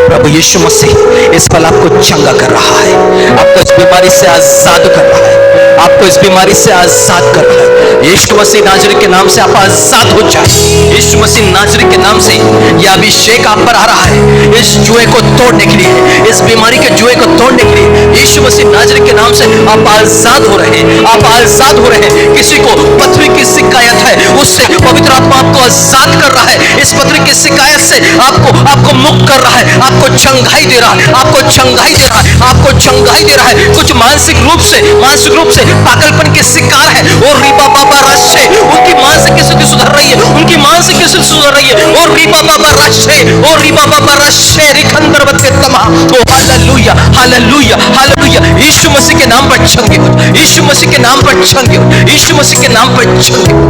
प्रभु यीशु मसीह इस पल आपको चंगा कर रहा है, आपको इस बीमारी से आजाद कर रहा है, आपको इस बीमारी से आजाद कर रहा है। यीशु मसीह नाजरी के नाम से आप आजाद हो जाए। यीशु मसीह नाजरी के नाम से यह अभिषेक आप पर आ रहा है इस जुए को तोड़ने के लिए, इस बीमारी के जुए को तोड़ने के लिए। यीशु मसीह नाजरी के नाम से आप आजाद हो रहे हैं, आप आजाद हो रहे हैं। किसी को पथरी की शिकायत है, उससे पवित्र आत्मा आपको आजाद कर रहा है। इस पथरी की शिकायत से आपको मुक्त कर रहा है, आपको चंगाई दे रहा है, आपको चंगाई दे रहा है, आपको चंगाई दे रहा है। कुछ मानसिक रूप से पागलपन के शिकार है और रीबा बाबा रश्शे, उनकी मानसिक स्थिति सुधर रही है, उनकी मानसिक स्थिति सुधर रही है। और रीबा बाबा रश्शे, और रीबा बाबा रश्शे रिखंदर बत्ते तमा। ओ हालेलुया, हालेलुया, हालेलुया। यीशु मसीह के नाम पर चंगे हो, यीशु मसीह के नाम पर चंगे हो, यीशु मसीह के नाम पर चंगे हो।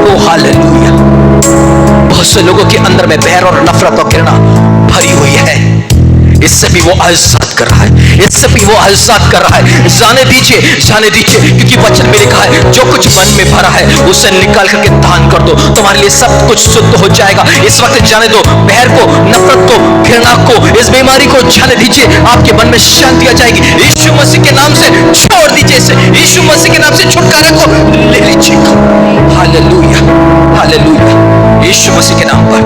ओ हालेलुया। बहुत से लोगों के अंदर में बैर और नफरत और घृणा भरी हुई है, इससे भी वो आजाद कर रहा है, इससे भी वो आजाद कर रहा है। जाने दीजिए, जाने दीजिए, क्योंकि वचन में लिखा है जो कुछ मन में भरा है उसे निकाल करके दान कर दो, तुम्हारे लिए सब कुछ शुद्ध हो जाएगा। इस वक्त जाने दो बैर को, नफरत को, घृणा को, इस बीमारी को जाने दीजिए। आपके मन में शांति आ जाएगी। यीशु मसीह के नाम से छोड़ दीजिए इसे, यीशु मसीह के नाम से छुटकारा को ले लीजिएगा। Hallelujah, hallelujah. यीशु मसीह के नाम पर,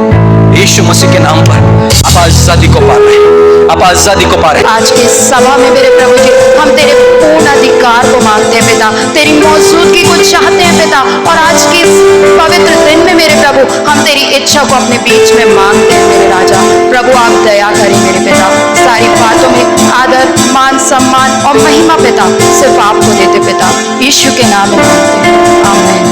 यीशु मसीह के नाम पर आप आजादी को पा रहे हैं, आप आजादी को पा रहे हैं। आज की सभा में मेरे प्रभु जी हम तेरे पूर्ण अधिकार को मांगते हैं पिता, तेरी मौजूदगी को चाहते हैं पिता। और आज के इस पवित्र दिन में मेरे प्रभु हम तेरी इच्छा को अपने बीच में मांगते हैं मेरे राजा। प्रभु आप दया करें मेरे पिता, सारी बातों में आदर, मान, सम्मान और महिमा पिता सिर्फ आपको देते पिता, यीशु के नाम में मांगते हैं, आमीन।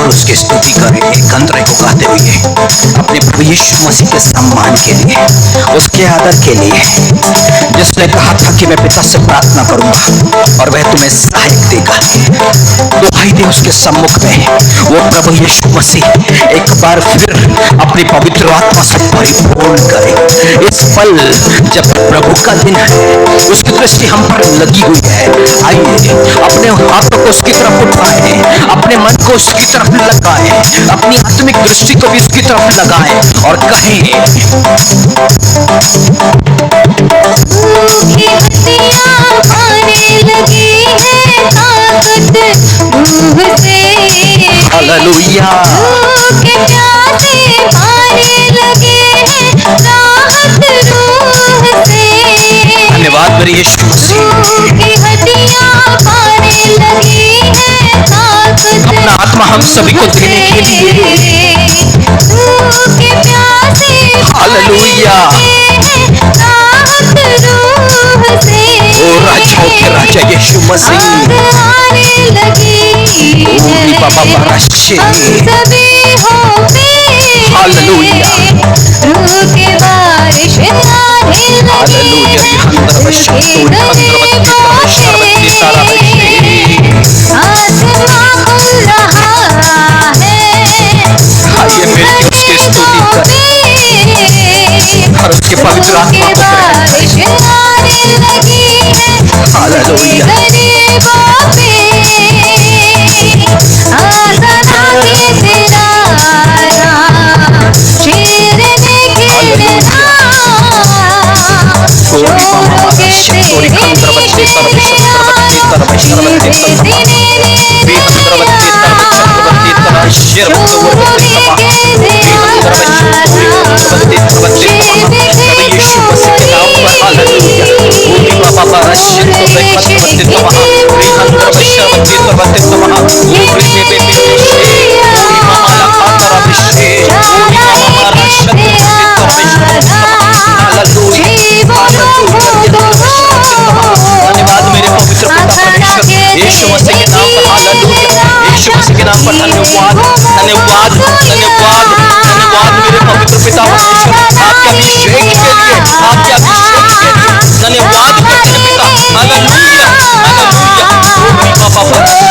और उसकी स्तुति करें एक अंतरे को गाते हुए अपने प्रभु यीशु मसीह के सम्मान के लिए, उसके आदर के लिए, जिसने कहा था कि मैं पिता से प्रार्थना करूंगा और वह तुम्हें सहायक देगा। दुहाई दे उसके सम्मुख में वो प्रभु यीशु मसीह एक बार फिर अपनी पवित्र आत्मा से परिपूर्ण करे। इस पल जब प्रभु का दिन है, उसकी दृष्टि हम पर लगी हुई है। आइए अपने हाथों को उसकी तरफ उठाएं, अपने मन को उसकी तरफ लगाएं, अपनी आत्मिक दृष्टि को भी उसकी तरफ लगाएं और कहें, हालेलुया। धन्यवाद मेरे यीशु मसीह। अपना आत्मा हम सभी को देने के लिए, हालेलुया। ओ राजाओं के राजा यीशु मसीह, बाबा बरसे, हालेलुया, हालेलुया। अंदर बशे तो अंदर बशे सारा आइए मिलकर उसकी स्तुति करें और उसके पवित्र आत्मा को ग्रहण करें। हालेलुया। धन्यवाद मेरे पवित्र पिता परमेश्वर यीशु मसीह के नाम पर, हालेलुया। यीशु मसीह के नाम पर धन्यवाद, धन्यवाद, धन्यवाद, धन्यवाद मेरे पवित्र पिता परमेश्वर आपके अभिषेक के लिए, आपके अभिषेक के लिए धन्यवाद करते हैं पिता। Hallelujah, hallelujah. ओमी बाबा परशे,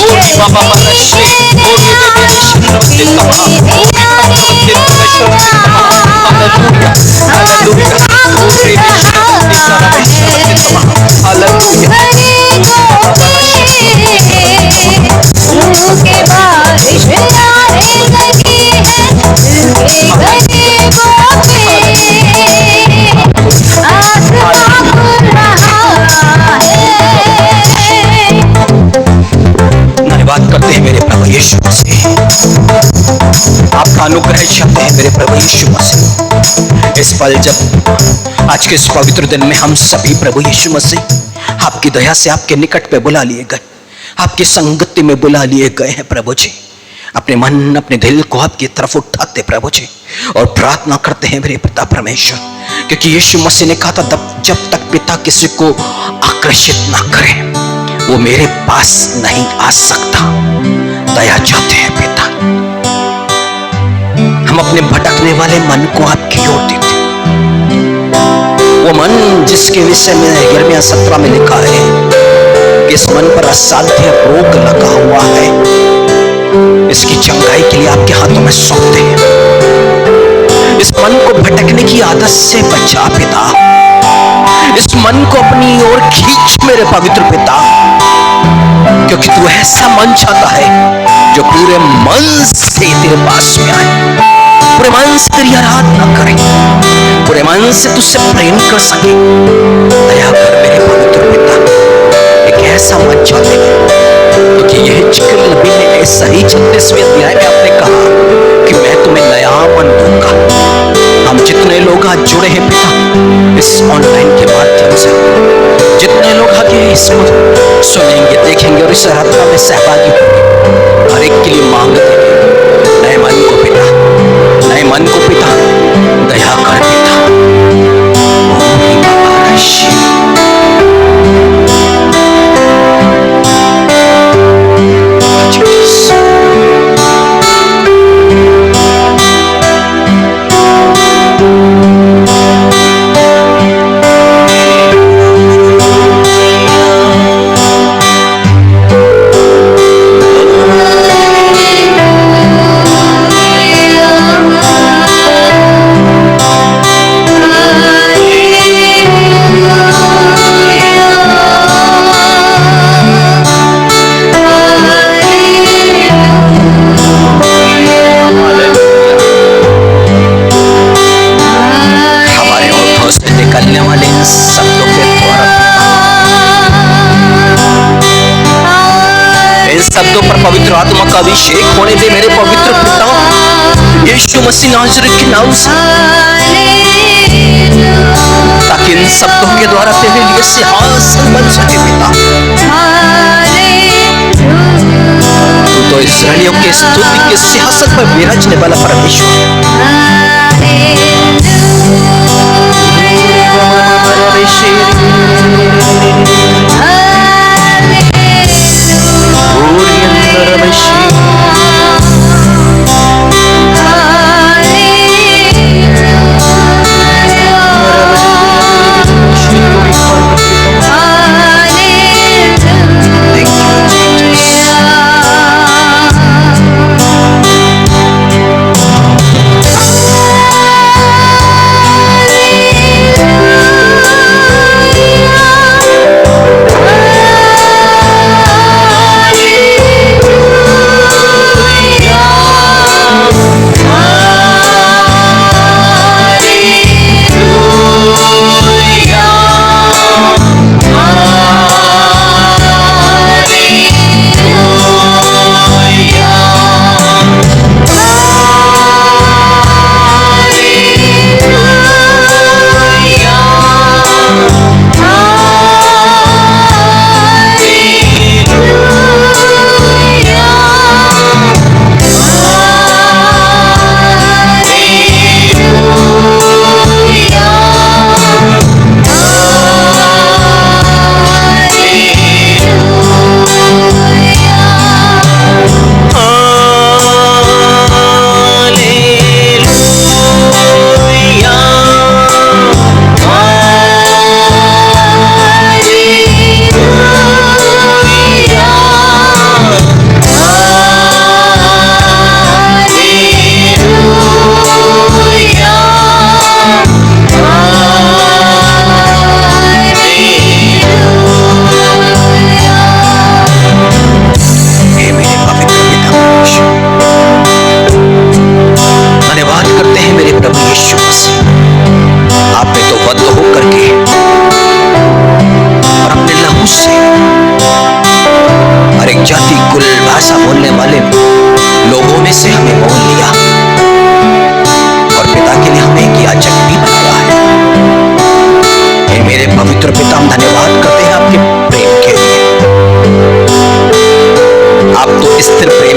ओमी बाबा परशे, ओमी बेबे शंद्रवती तमा, ओमी शंद्रवती परमेश्वर तमा, हालेलुया, हालेलुया। ओमी बेबे शंद्रवती सारा शंद्रवती तमा, हालेलुया। धन्यवाद करते हैं मेरे प्रभु यीशु मसीह, आपका अनुग्रह चाहते हैं मेरे प्रभु यीशु मसीह। इस पल जब आज के इस पवित्र दिन में हम सभी प्रभु यीशु मसीह आपकी दया से आपके निकट पे बुला लिए गए, आपकी संगति में बुला लिए गए हैं प्रभु जी। अपने मन अपने दिल को आपकी तरफ उठाते प्रभु जी और प्रार्थना करते हैं मेरे पिता परमेश्वर, क्योंकि यीशु मसीह ने कहा था जब तक पिता किसी को आकर्षित ना करे वो मेरे पास नहीं आ सकता। दया चाहते हैं पिता, हम अपने भटकने वाले मन को आपकी ओर देते, वो मन जिसके विषय में यिर्मयाह 17 में लिखा है कि इस मन पर असाध्य रोग लगा हुआ है, इसकी चंगाई के लिए आपके हाथों में सौंपते हैं। इस मन को भटकने की आदत से बचा पिता, इस मन को अपनी ओर खींच मेरे पवित्र पिता, क्योंकि तू ऐसा मन चाहता है जो पूरे मन से तेरे पास में आए, पूरे मन से तेरी आराधना करे, पूरे मन से तुझसे प्रेम कर सके। दया कर मेरे पवित्र पिता, एक ऐसा मन चाहते हैं, क्योंकि यह जिक्र नबी ने ऐसा ही 36वें अध्याय में आपने कहा कि मैं तुम्हें नया मन दूंगा। हम जितने लोग आज जुड़े हैं पिता इस ऑनलाइन के माध्यम से, जितने लोग आगे इसको सुनेंगे देखेंगे और इस आराधना में सहभागी होंगे, हर एक के लिए मांगते हैं नए मन को पिता, नए मन को पिता दया कर पिता। शब्दों पर पवित्र आत्मा का अभिषेक होने दे मेरे पवित्र पिता, यीशु मसीह नाज़रेत के नाम से, ताकि इन शब्दों के द्वारा तेरे लिए सिंहासन बन सके पिता। तू तो इस्राएलियों के स्तुति के सिंहासन पर विराजने वाला परमेश्वर है।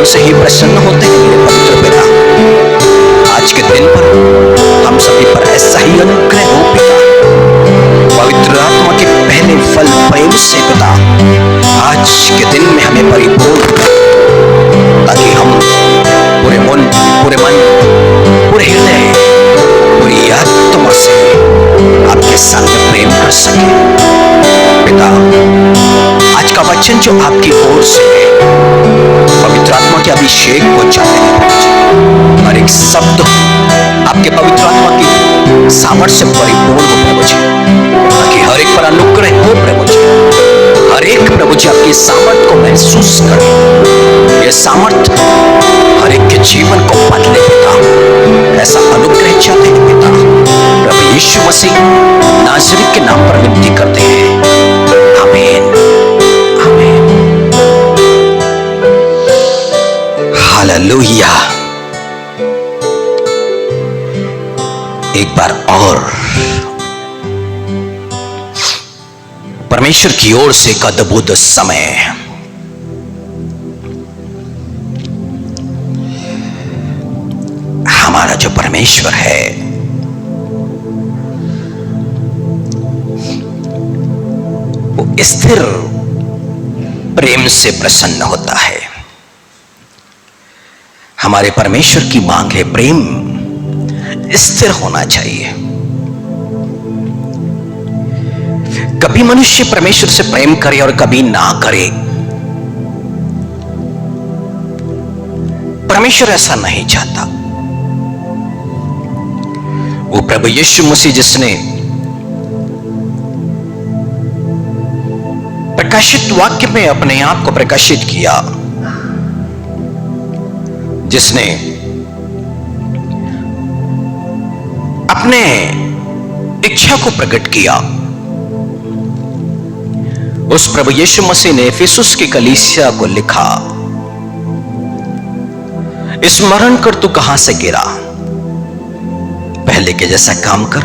से ही प्रसन्न होते हैं मेरे पवित्र पिता। आज के दिन पर हम सभी पर ऐसा ही अनुग्रह हो पिता, पवित्र आत्मा के पहले फल प्रेम से पिता आज के दिन में हमें परिपूर्ण, ताकि हम पूरे मन, पूरे हृदय, पूरी आत्मा से आपके साथ प्रेम कर सके पिता। आज का वचन जो आपकी ओर से है, पवित्र आत्मा के अभिषेक को चाहते हैं, हर एक शब्द आपके पवित्र आत्मा की सामर्थ्य से परिपूर्ण हो प्रभु जी, ताकि हर एक पर अनुग्रह हो प्रभु जी, हर एक प्रभु जी आपकी सामर्थ्य को महसूस करे, ये सामर्थ्य हर एक के जीवन को बदले पिता, ऐसा अनुग्रह चाहते हैं पिता। प्रभु यीशु मसीह नाज़रेत के नाम पर विनती करते हैं, आमीन आमीन। हालेलुया। एक बार और परमेश्वर की ओर से एक अद्भुत समय, हमारा जो परमेश्वर है वो स्थिर प्रेम से प्रसन्न होता है। हमारे परमेश्वर की मांग है प्रेम स्थिर होना चाहिए। कभी मनुष्य परमेश्वर से प्रेम करे और कभी ना करे, परमेश्वर ऐसा नहीं चाहता। वो प्रभु यीशु मसीह जिसने प्रकाशित वाक्य में अपने आप को प्रकाशित किया, जिसने अपने इच्छा को प्रकट किया, उस प्रभु यीशु मसीह ने इफिसुस की कलीसिया को लिखा स्मरण कर तू कहां से गिरा, पहले के जैसा काम कर।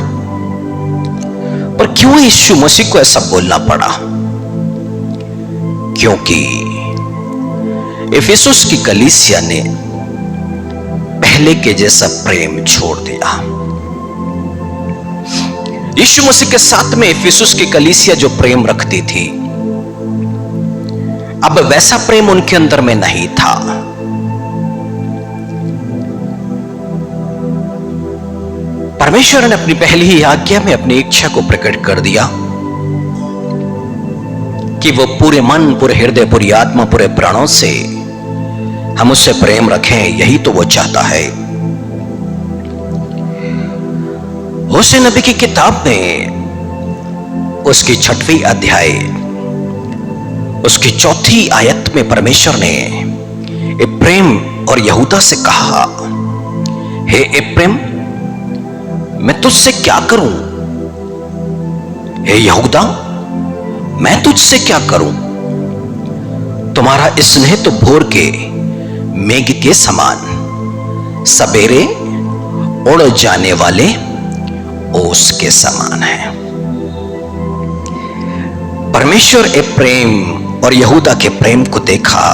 पर क्यों यीशु मसीह को ऐसा बोलना पड़ा? क्योंकि इफिसुस की कलीसिया ने पहले के जैसा प्रेम छोड़ दिया। यीशु मसीह के साथ में इफिसुस की कलीसिया जो प्रेम रखती थी, अब वैसा प्रेम उनके अंदर में नहीं था। परमेश्वर ने अपनी पहली ही आज्ञा में अपनी इच्छा को प्रकट कर दिया कि वो पूरे मन, पूरे हृदय, पूरी आत्मा, पूरे प्राणों से हम उससे प्रेम रखें। यही तो वो चाहता है। होशे नबी की किताब में उसकी 6वीं अध्याय, उसकी 4थी आयत में परमेश्वर ने इब्राहिम और यहूदा से कहा, हे इब्राहिम, मैं तुझसे क्या करूं? हे यहूदा, मैं तुझसे क्या करूं? तुम्हारा स्नेह तो भोर के मेघ के समान, सवेरे उड़ जाने वाले ओस के समान है। परमेश्वर इब्राहिम और यहूदा के प्रेम को देखा।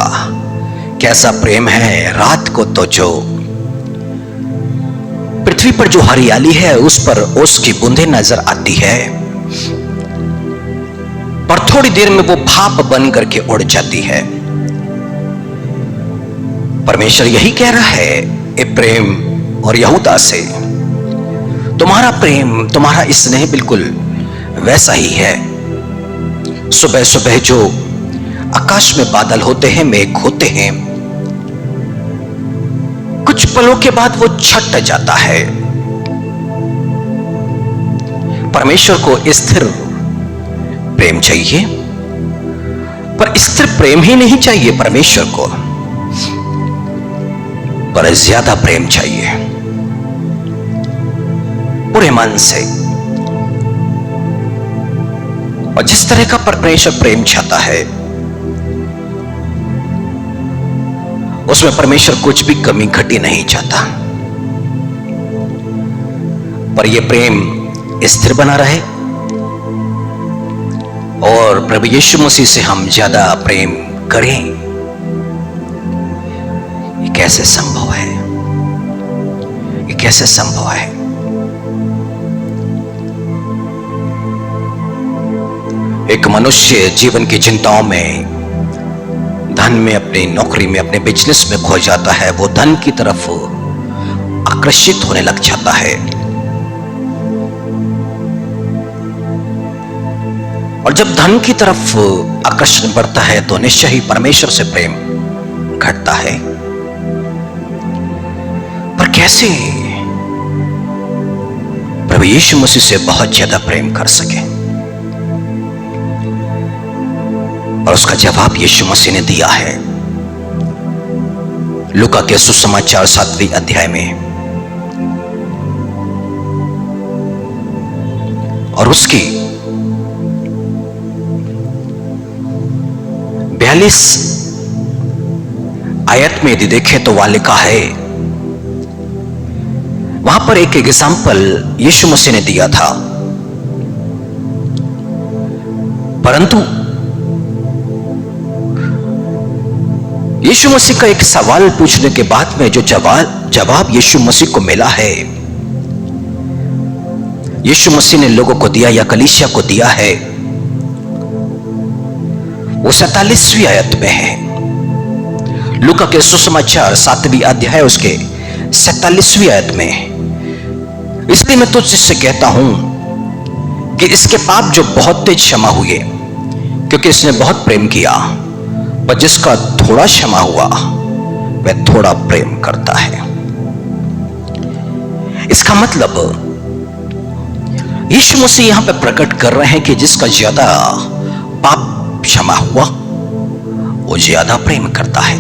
कैसा प्रेम है! रात को तो जो पृथ्वी पर जो हरियाली है उस पर ओस की बूंदें नजर आती है, पर थोड़ी देर में वो भाप बन करके उड़ जाती है। परमेश्वर यही कह रहा है इब्राहिम और यहूदा से, तुम्हारा प्रेम, तुम्हारा स्नेह बिल्कुल वैसा ही है। सुबह सुबह जो आकाश में बादल होते हैं, मेघ होते हैं, कुछ पलों के बाद वो छट जाता है। परमेश्वर को स्थिर प्रेम चाहिए, पर स्थिर प्रेम ही नहीं चाहिए परमेश्वर को, पर ज्यादा प्रेम चाहिए पूरे मन से। और जिस तरह का परमेश्वर प्रेम चाहता है, उसमें परमेश्वर कुछ भी कमी घटी नहीं चाहता। पर यह प्रेम स्थिर बना रहे और प्रभु यीशु मसीह से हम ज्यादा प्रेम करें। ये कैसे संभव है? ये कैसे संभव है? एक मनुष्य जीवन की चिंताओं में, धन में, अपनी नौकरी में, अपने बिजनेस में खो जाता है। वो धन की तरफ आकर्षित होने लग जाता है, और जब धन की तरफ आकर्षण बढ़ता है तो निश्चय ही परमेश्वर से प्रेम घटता है। पर कैसे प्रभु यीशु मसीह से बहुत ज्यादा प्रेम कर सके? और उसका जवाब यीशु मसीह ने दिया है लूका के सुसमाचार 7वीं अध्याय में, और उसकी 42 आयत में यदि देखें तो वहां लिखा है, वहां पर एक एग्जाम्पल यीशु मसीह ने दिया था। परंतु यीशु मसीह का एक सवाल पूछने के बाद में जो जवाब यीशु मसीह को मिला है, यीशु मसीह ने लोगों को दिया या कलीसिया को दिया है, वो 47वीं आयत में है। लूका के सुसमाचार 7वीं अध्याय उसके 47वीं आयत में। इसलिए मैं तुझसे कहता हूं कि इसके पाप जो बहुत तेज क्षमा हुए, क्योंकि इसने बहुत प्रेम किया, पर जिसका थोड़ा क्षमा हुआ वह थोड़ा प्रेम करता है। इसका मतलब यीशु मसीह यहां पे प्रकट कर रहे हैं कि जिसका ज्यादा पाप क्षमा हुआ वो ज्यादा प्रेम करता है।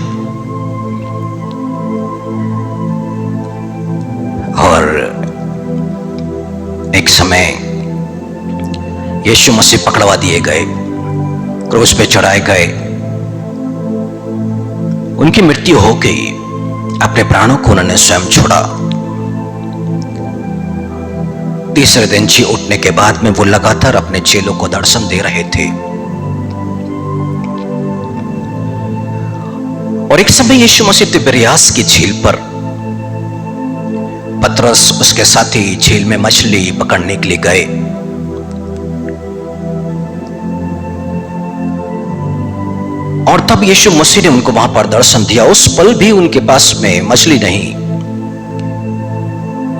और एक समय यीशु मसीह पकड़वा दिए गए, क्रूस पे चढ़ाए गए, उनकी मृत्यु हो गई। अपने प्राणों को उन्होंने स्वयं छोड़ा। तीसरे दिन जी उठने के बाद में वो लगातार अपने चेलों को दर्शन दे रहे थे। और एक समय यीशु मसीह तिबिरियास की झील पर पतरस उसके साथी झील में मछली पकड़ने के लिए गए। और तब यीशु मसीह ने उनको वहां पर दर्शन दिया। उस पल भी उनके पास में मछली नहीं।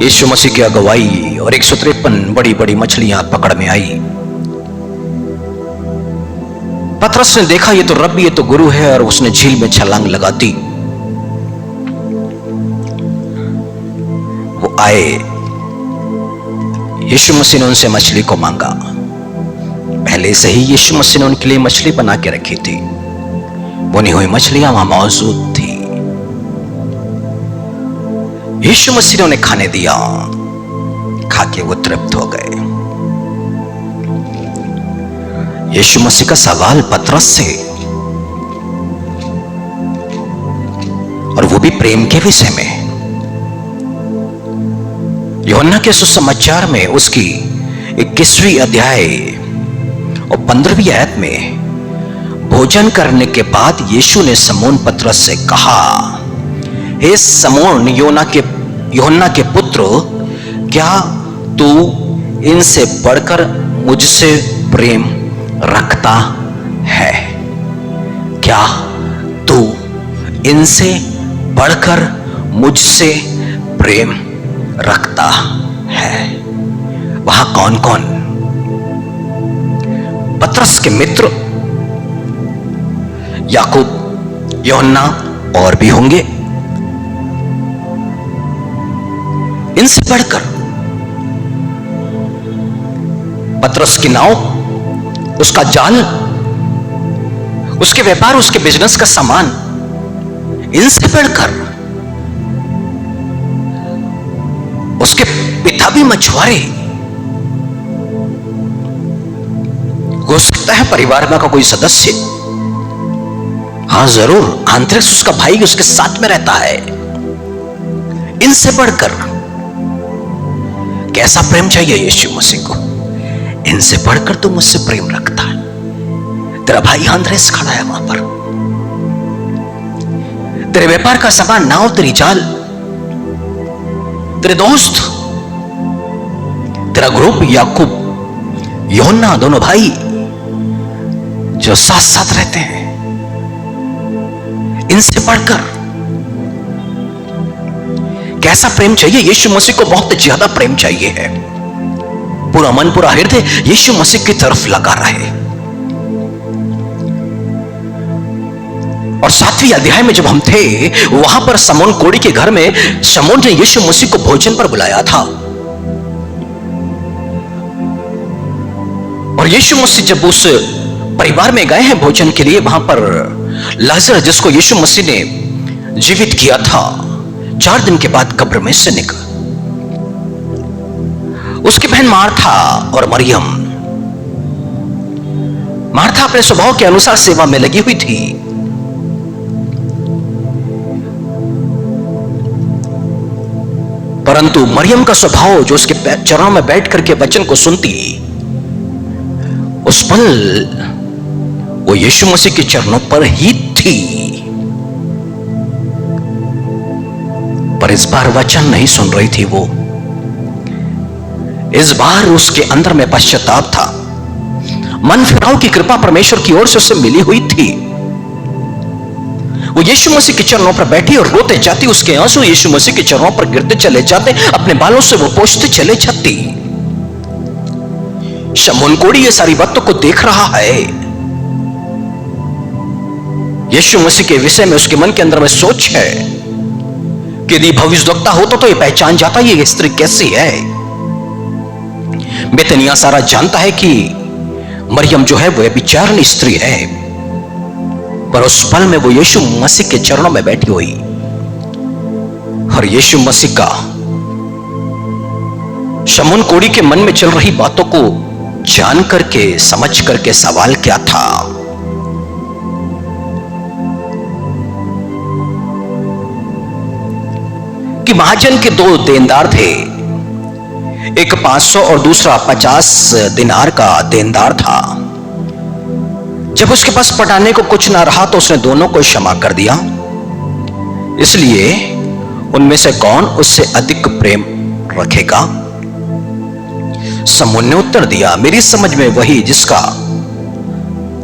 यीशु मसीह की अगुवाई और 153 बड़ी बड़ी मछलियां पकड़ में आई। पतरस ने देखा ये तो रब्बी, ये तो गुरु है, और उसने झील में छलांग लगा दी। वो आए, यीशु मसीह ने उनसे मछली को मांगा। पहले से ही यीशु मसीह ने उनके लिए मछली बना के रखी थी। बुनी हुई मछलियां वहां मौजूद थी। यीशु मसीह ने उन्हें खाने दिया। खा के वो तृप्त हो गए। यीशु मसीह का सवाल पतरस से, और वो भी प्रेम के विषय में। यूहन्ना के सुसमाचार में उसकी 21वीं अध्याय और 15वीं आयत में भोजन करने के बाद यीशु ने समौन पतरस से कहा, हे समौन यूहन्ना के पुत्र, क्या तू इनसे बढ़कर मुझसे प्रेम रखता है? क्या तू इनसे बढ़कर मुझसे प्रेम रखता है? वहां कौन कौन? पतरस के मित्र याकूब, यूहन्ना और भी होंगे। इनसे बढ़कर पतरस की नाव, उसका जाल, उसके व्यापार, उसके बिजनेस का सामान, इनसे बढ़कर उसके पिता भी मछुआरे। हो सकता है परिवार में का कोई सदस्य, हां जरूर, आंतरिक उसका भाई उसके साथ में रहता है। इनसे बढ़कर कैसा प्रेम चाहिए यीशु मसीह को? इनसे बढ़कर तू मुझसे प्रेम रखता है। तेरा भाई आंद्रेस खड़ा है वहां पर, तेरे व्यापार का सामान, नाव, तेरी जाल, तेरे दोस्त, तेरा ग्रुप, याकूब, यूहन्ना, दोनों भाई जो साथ साथ रहते हैं। इनसे बढ़कर कैसा प्रेम चाहिए? यीशु मसीह को बहुत ज्यादा प्रेम चाहिए है। पूरा मन, पूरा हृदय यीशु मसीह की तरफ लगा रहे। और 7वीं अध्याय में जब हम थे, वहां पर समौन कोढ़ी के घर में समौन ने यीशु मसीह को भोजन पर बुलाया था। और यीशु मसीह जब उस परिवार में गए हैं भोजन के लिए, वहां पर लाजर, जिसको यीशु मसीह ने जीवित किया था, 4 दिन के बाद कब्र में से निकला। उसकी बहन मार्था और मरियम, मार्था अपने स्वभाव के अनुसार सेवा में लगी हुई थी। परंतु मरियम का स्वभाव, जो उसके चरणों में बैठ करके वचन को सुनती, उस पल वो यीशु मसीह के चरणों पर ही थी। पर इस बार वचन नहीं सुन रही थी वो। इस बार उसके अंदर में पश्चाताप था। मन फिराव की कृपा परमेश्वर की ओर से उसे मिली हुई थी। वो यीशु मसीह के चरणों पर बैठी और रोते जाती। उसके आंसू यीशु मसीह के चरणों पर गिरते चले जाते, अपने बालों से वो पोंछते चले जाती। शमौन कोढ़ी ये सारी बातों को देख रहा है। यीशु मसीह के विषय में उसके मन के अंदर में सोच है कि यदि भविष्यवक्ता होता तो ये पहचान जाता ये स्त्री कैसी है। बेतनिया सारा जानता है कि मरियम जो है वो व्यभिचारिणी स्त्री है, पर उस पल में वो यीशु मसीह के चरणों में बैठी हुई। और यीशु मसीह का शमौन कोढ़ी के मन में चल रही बातों को जान करके, समझ करके सवाल क्या था? क्योंकि महाजन के दो देनदार थे, एक 500 और दूसरा 50 दिनार का देनदार था। जब उसके पास पटाने को कुछ ना रहा तो उसने दोनों को क्षमा कर दिया। इसलिए उनमें से कौन उससे अधिक प्रेम रखेगा? शमूएल ने उत्तर दिया, मेरी समझ में वही जिसका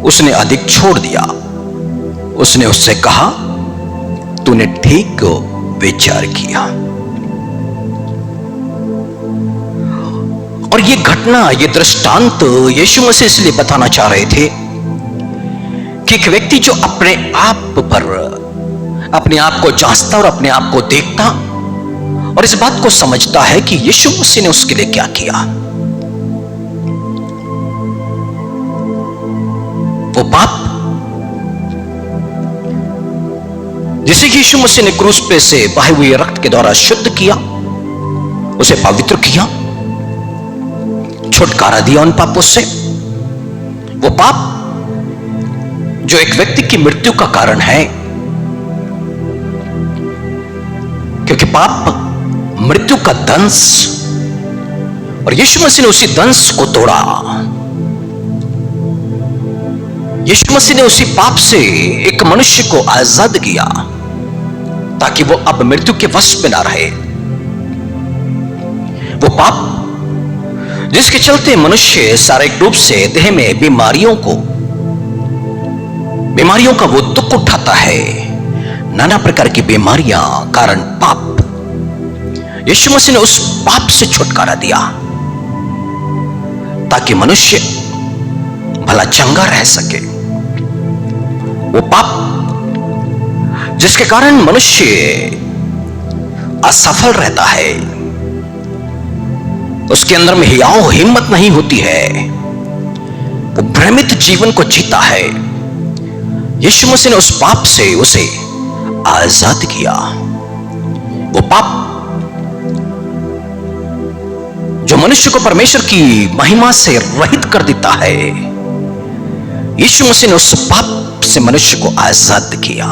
उसने अधिक छोड़ दिया। उसने उससे कहा, तूने ठीक विचार किया। और ये घटना, ये दृष्टांत यीशु मसीह इसलिए बताना चाह रहे थे कि एक व्यक्ति जो अपने आप पर, अपने आप को जांचता और अपने आप को देखता और इस बात को समझता है कि यीशु मसीह ने उसके लिए क्या किया। वो पाप जिसे यीशु मसीह ने क्रूस पे से बहे हुए रक्त के द्वारा शुद्ध किया, उसे पवित्र किया, छुटकारा दिया उन पापों से। वो पाप जो एक व्यक्ति की मृत्यु का कारण है, क्योंकि पाप मृत्यु का दंश, और यीशु मसीह ने उसी दंश को तोड़ा। यीशु मसीह ने उसी पाप से एक मनुष्य को आजाद किया ताकि वो अब मृत्यु के वश में ना रहे। वो पाप जिसके चलते मनुष्य शारीरिक रूप से देह में बीमारियों का वो दुख उठाता है, नाना प्रकार की बीमारियां कारण पाप। यीशु मसीह ने उस पाप से छुटकारा दिया ताकि मनुष्य भला चंगा रह सके। वो पाप जिसके कारण मनुष्य असफल रहता है, उसके अंदर में हियाव हिम्मत नहीं होती है, वो भ्रमित जीवन को जीता है। यीशु मसीह ने उस पाप से उसे आजाद किया। वो पाप जो मनुष्य को परमेश्वर की महिमा से रहित कर देता है, यीशु मसीह ने उस पाप से मनुष्य को आजाद किया।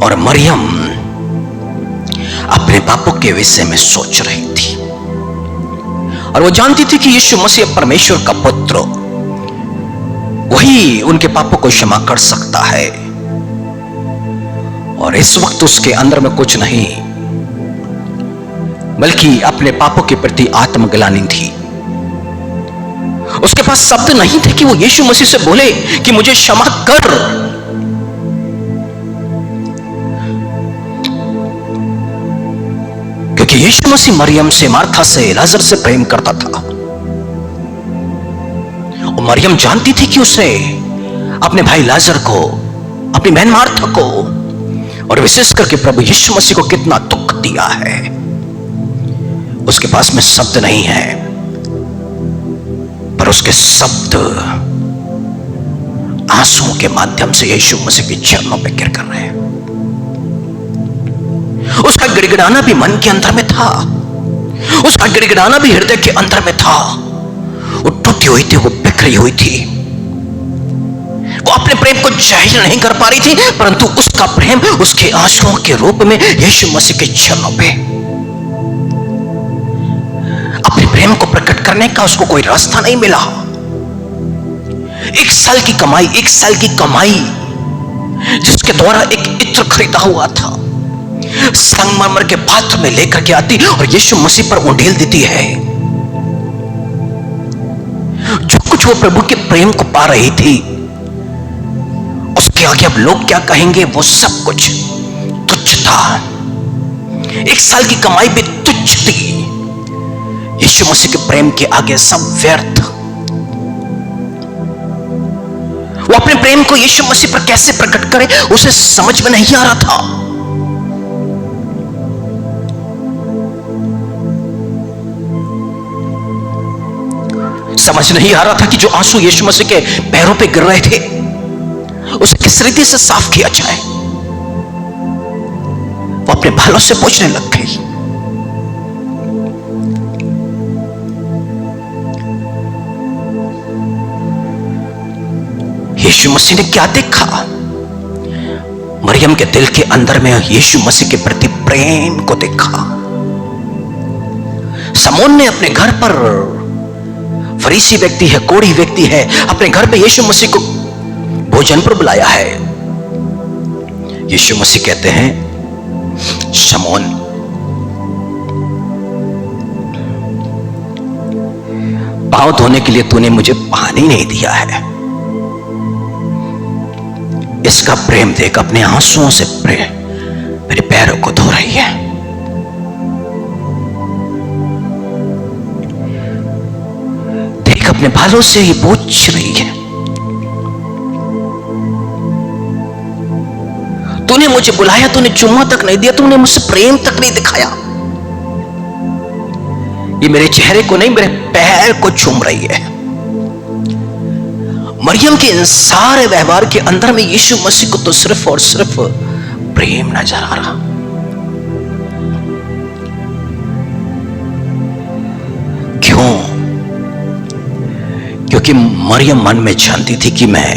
और मरियम अपने पापों के विषय में सोच रही थी और वो जानती थी कि यीशु मसीह परमेश्वर का पुत्र, वही उनके पापों को क्षमा कर सकता है। और इस वक्त उसके अंदर में कुछ नहीं बल्कि अपने पापों के प्रति आत्मग्लानि थी। उसके पास शब्द नहीं थे कि वो यीशु मसीह से बोले कि मुझे क्षमा कर। क्योंकि यीशु मसीह मरियम से, मार्था से, लाजर से प्रेम करता था। और मरियम जानती थी कि उसे अपने भाई लाजर को, अपनी बहन मार्था को और विशेष करके प्रभु यीशु मसीह को कितना दुख दिया है। उसके पास में शब्द नहीं है, पर उसके शब्द आंसुओं के माध्यम से यीशु मसीह के चरणों पे गिर कर रहे हैं। उसका गिड़गिड़ाना भी मन के अंदर में था, उसका गिड़गिड़ाना भी हृदय के अंदर में था। वो टूटी हुई थी, वो बिखरी हुई थी, वो अपने प्रेम को जाहिर नहीं कर पा रही थी, परंतु उसका प्रेम उसके आंसुओं के रूप में यीशु मसीह के चरणों पे, अपने प्रेम को प्रकट करने का उसको कोई रास्ता नहीं मिला। 1 साल की कमाई, 1 साल की कमाई जिसके द्वारा एक इत्र खरीदा हुआ था, संगमरमर के पात्र में लेकर के आती और यीशु मसीह पर उंडेल देती है। जो कुछ वो प्रभु के प्रेम को पा रही थी, उसके आगे अब लोग क्या कहेंगे, वो सब कुछ तुच्छ था। 1 साल की कमाई भी तुच्छ थी। यीशु मसीह के प्रेम के आगे सब व्यर्थ। वो अपने प्रेम को यीशु मसीह पर कैसे प्रकट करे, उसे समझ में नहीं आ रहा था। समझ नहीं आ रहा था कि जो आंसू यीशु मसीह के पैरों पे गिर रहे थे, उसे किस रीति से साफ किया जाए। वो अपने बालों से पूछने लग गई। यीशु मसीह ने क्या देखा? मरियम के दिल के अंदर में यीशु मसीह के प्रति प्रेम को देखा। शमौन ने अपने घर पर, फरीसी व्यक्ति है, कोढ़ी व्यक्ति है, अपने घर पे यीशु मसीह को भोजन पर बुलाया है। यीशु मसीह कहते हैं, शमौन, पांव धोने के लिए तूने मुझे पानी नहीं दिया है, इसका प्रेम देख, अपने आंसुओं से प्रेम मेरे पैरों को धो रही है। देख, अपने बालों से ही पोंछ रही है। तूने मुझे बुलाया, तूने चुम्मा तक नहीं दिया, तूने मुझसे प्रेम तक नहीं दिखाया। ये मेरे चेहरे को नहीं, मेरे पैर को चूम रही है। मरियम के इन सारे व्यवहार के अंदर में यीशु मसीह को तो सिर्फ और सिर्फ प्रेम नजर आ रहा। क्यों? क्योंकि मरियम मन में जानती थी कि मैं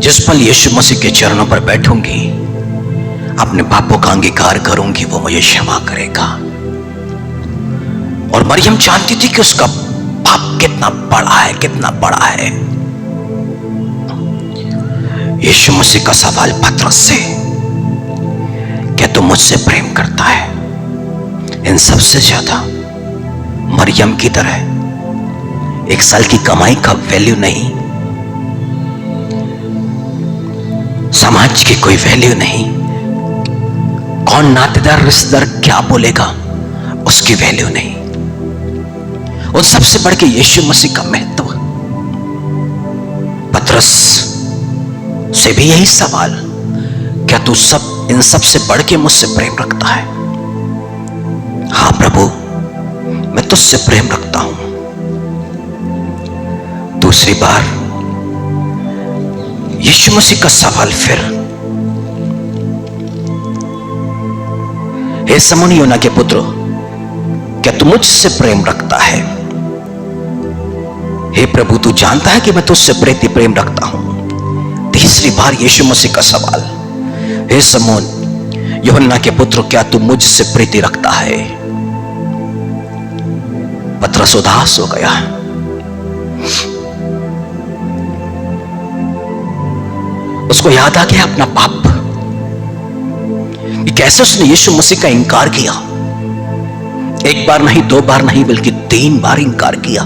जिस पल यीशु मसीह के चरणों पर बैठूंगी, अपने पापों का अंगीकार करूंगी, वो मुझे क्षमा करेगा। और मरियम जानती थी कि उसका पाप कितना बड़ा है, कितना बड़ा है। यीशु मसीह का सवाल पतरस से, क्या तू मुझसे प्रेम करता है? इन सबसे ज्यादा मरियम की तरह 1 साल की कमाई का वैल्यू नहीं, समाज की कोई वैल्यू नहीं, कौन नातेदार रिश्तेदार क्या बोलेगा उसकी वैल्यू नहीं, उन सबसे बढ़ के यीशु मसीह का महत्व। पतरस से भी यही सवाल, क्या तू इन सबसे बढ़ के मुझसे प्रेम रखता है? हाँ प्रभु, मैं तुझसे प्रेम रखता हूं। दूसरी बार यीशु मसीह का सवाल फिर, हे शमौन योना के पुत्र, क्या तू मुझसे प्रेम रखता है? हे प्रभु, तू जानता है कि मैं तुझसे प्रेम रखता हूं। तीसरी बार यीशु मसीह का सवाल, हे शमौन यूहन्ना के पुत्र, क्या तू मुझसे प्रीति रखता है? पतरस उदास हो गया। उसको याद आ गया अपना पाप, कि कैसे उसने यीशु मसीह का इनकार किया। 1 बार नहीं, 2 बार नहीं, बल्कि 3 बार इनकार किया।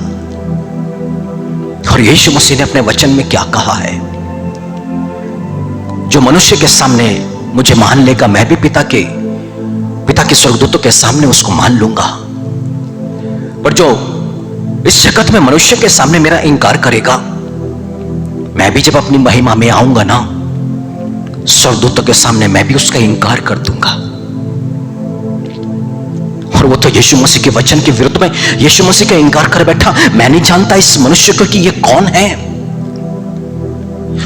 और यीशु मसीह ने अपने वचन में क्या कहा है, जो मनुष्य के सामने मुझे मान लेगा, मैं भी पिता के स्वर्गदूतों के सामने उसको मान लूंगा। पर जो इस जगत में मनुष्य के सामने मेरा इनकार करेगा, मैं भी जब अपनी महिमा में आऊंगा ना, स्वर्गदूतों के सामने मैं भी उसका इनकार कर दूंगा। और वो तो यीशु मसीह के वचन के विरुद्ध में यीशु मसीह का इनकार कर बैठा। मैं नहीं जानता इस मनुष्य को कि ये कौन है।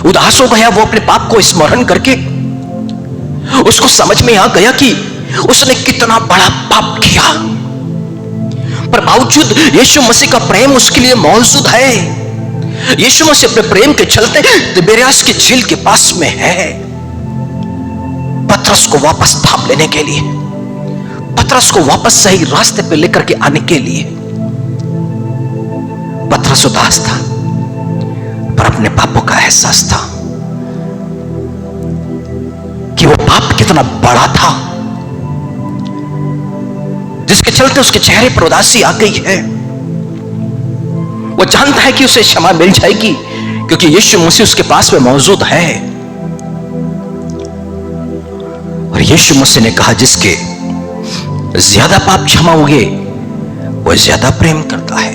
उदास हो गया वो अपने पाप को स्मरण करके। उसको समझ में आ गया कि उसने कितना बड़ा पाप किया, पर बावजूद यीशु मसीह का प्रेम उसके लिए मौजूद है। यीशु मसीह अपने प्रेम के चलते तिबेरियास की झील के पास में है, पतरस को वापस थाम लेने के लिए, पतरस को वापस सही रास्ते पे लेकर के आने के लिए। पतरस उदास था, पर अपने पापों का एहसास था कि वो पाप कितना बड़ा था, जिसके चलते उसके चेहरे पर उदासी आ गई है। वो जानता है कि उसे क्षमा मिल जाएगी, क्योंकि यीशु मसीह उसके पास में मौजूद है। और यीशु मसीह ने कहा, जिसके ज्यादा पाप क्षमा होंगे वो ज्यादा प्रेम करता है।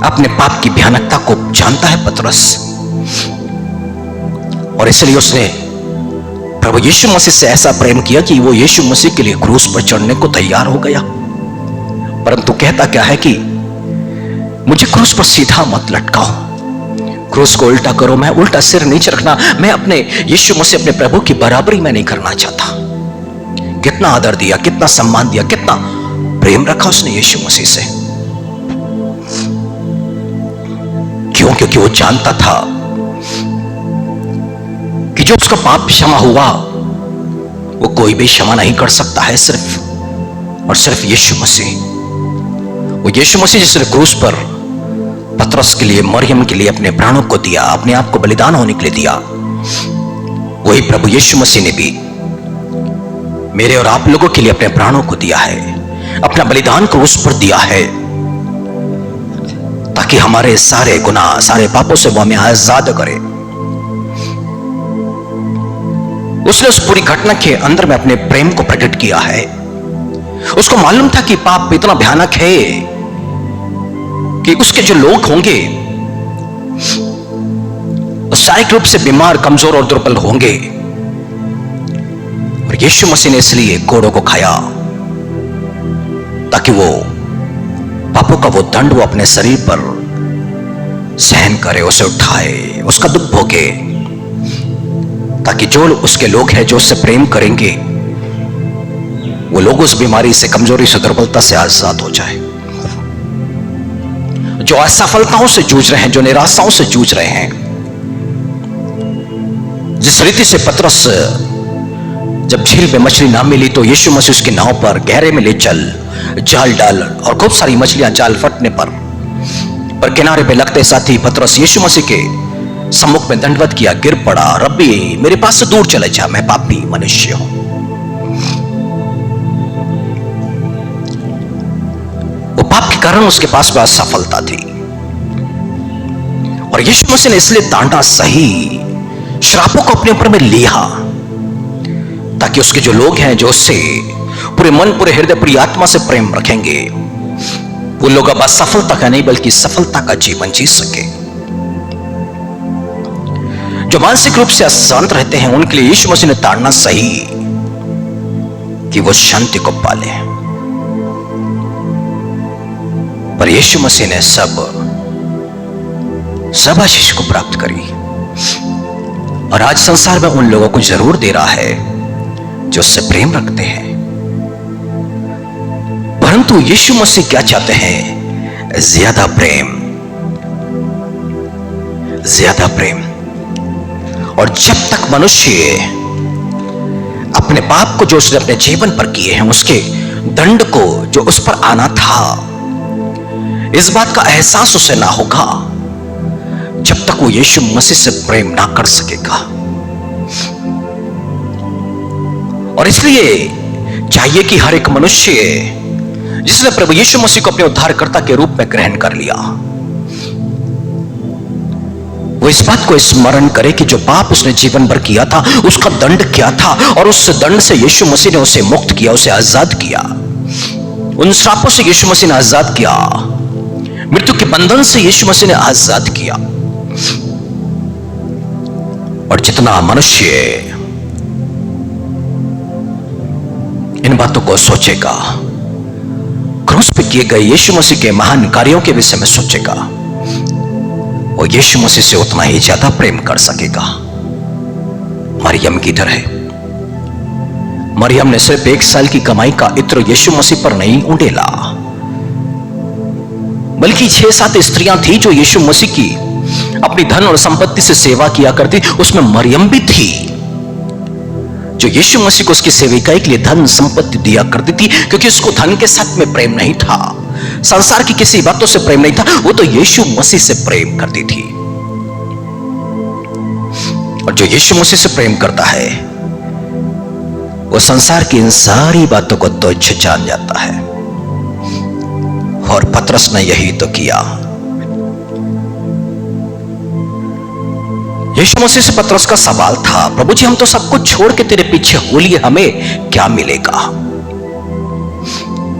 अपने पाप की भयानकता को जानता है पतरस, और इसलिए उसने प्रभु यीशु मसीह से ऐसा प्रेम किया कि वो यीशु मसीह के लिए क्रूस पर चढ़ने को तैयार हो गया। परंतु कहता क्या है कि मुझे क्रूस पर सीधा मत लटकाओ, क्रूस को उल्टा करो। मैं उल्टा सिर नीचे रखना, मैं अपने यीशु मसीह अपने प्रभु की बराबरी में नहीं करना चाहता। कितना आदर दिया, कितना सम्मान दिया, कितना प्रेम रखा उसने यीशु मसीह से। क्यों? क्योंकि वो जानता था जो उसका पाप क्षमा हुआ वो कोई भी क्षमा नहीं कर सकता है, सिर्फ और सिर्फ यीशु मसीह। वो यीशु मसीह जिसने क्रूस पर पतरस के लिए, मरियम के लिए अपने प्राणों को दिया, अपने आप को बलिदान होने के लिए दिया, वही प्रभु यीशु मसीह ने भी मेरे और आप लोगों के लिए अपने प्राणों को दिया है, अपना बलिदान क्रूस पर दिया है, ताकि हमारे सारे गुनाह, सारे पापों से वो हमें आजाद करे। उसने उस पूरी घटना के अंदर में अपने प्रेम को प्रकट किया है। उसको मालूम था कि पाप इतना भयानक है कि उसके जो लोग होंगे शारीरिक रूप से बीमार, कमजोर और दुर्बल होंगे, और यीशु मसीह ने इसलिए कोड़ों को खाया ताकि वो पापों का वो दंड वो अपने शरीर पर सहन करे, उसे उठाए, उसका दुख भोगे, ताकि जो उसके लोग हैं जो उससे प्रेम करेंगे वो लोग उस बीमारी से, कमजोरी से, दुर्बलता से आजाद हो जाए। जो असफलताओं से जूझ रहे हैं, जो निराशाओं से जूझ रहे हैं, जिस रीति से पतरस जब झील में मछली ना मिली तो यीशु मसीह उसकी नाव पर गहरे में ले चल, जाल डाल, और खूब सारी मछलियां जाल फटने पर किनारे पे लगते साथ ही पतरस यीशु मसीह के सम्मुख में दंडवत किया, गिर पड़ा, रब्बी मेरे पास से दूर चले जा, मैं पापी मनुष्य हूं। वो पाप के कारण उसके पास में असफलता थी, और यीशु मसीह ने इसलिए डांटा, सही श्रापों को अपने ऊपर में लिया, ताकि उसके जो लोग हैं जो उससे पूरे मन, पूरे हृदय, पूरी आत्मा से प्रेम रखेंगे, वो लोग अब असफलता का नहीं बल्कि सफलता का जीवन जी सके। जो मानसिक रूप से अशांत रहते हैं उनके लिए यीशु मसीह ने ताड़ना सही कि वो शांति को पाले, पर यीशु मसीह ने सब आशीष को प्राप्त करी, और आज संसार में उन लोगों को जरूर दे रहा है जो उससे प्रेम रखते हैं। परंतु यीशु मसीह क्या चाहते हैं? ज्यादा प्रेम, ज्यादा प्रेम। और जब तक मनुष्य अपने पाप को जो उसने अपने जीवन पर किए हैं, उसके दंड को जो उस पर आना था, इस बात का एहसास उसे ना होगा, जब तक वो यीशु मसीह से प्रेम ना कर सकेगा। और इसलिए चाहिए कि हर एक मनुष्य जिसने प्रभु यीशु मसीह को अपने उद्धारकर्ता के रूप में ग्रहण कर लिया, वो इस बात को स्मरण करे कि जो पाप उसने जीवन भर किया था उसका दंड क्या था, और उस दंड से यीशु मसीह ने उसे मुक्त किया, उसे आजाद किया। उन श्रापों से यीशु मसीह ने आजाद किया, मृत्यु के बंधन से यीशु मसीह ने आजाद किया। और जितना मनुष्य इन बातों को सोचेगा, क्रूस पे किए गए यीशु मसीह के महान कार्यों के विषय में सोचेगा, वो यीशु मसीह से उतना ही ज्यादा प्रेम कर सकेगा। मरियम की तरह मरियम ने सिर्फ 1 साल की कमाई का इत्र यीशु मसीह पर नहीं उंडेला, बल्कि 6-7 स्त्रियां थी जो यीशु मसीह की अपनी धन और संपत्ति से सेवा किया करती। उसमें मरियम भी थी जो यीशु मसीह को उसकी सेविकाई के लिए धन संपत्ति दिया करती थी, क्योंकि उसको धन के साथ में प्रेम नहीं था, संसार की किसी बातों से प्रेम नहीं था, वो तो यीशु मसीह से प्रेम करती थी। और जो यीशु मसीह से प्रेम करता है वो संसार की इन सारी बातों को तुच्छ जान जाता है। और पतरस ने यही तो किया। यीशु मसीह से पतरस का सवाल था, प्रभु जी हम तो सब कुछ छोड़ के तेरे पीछे हो लिए, हमें क्या मिलेगा?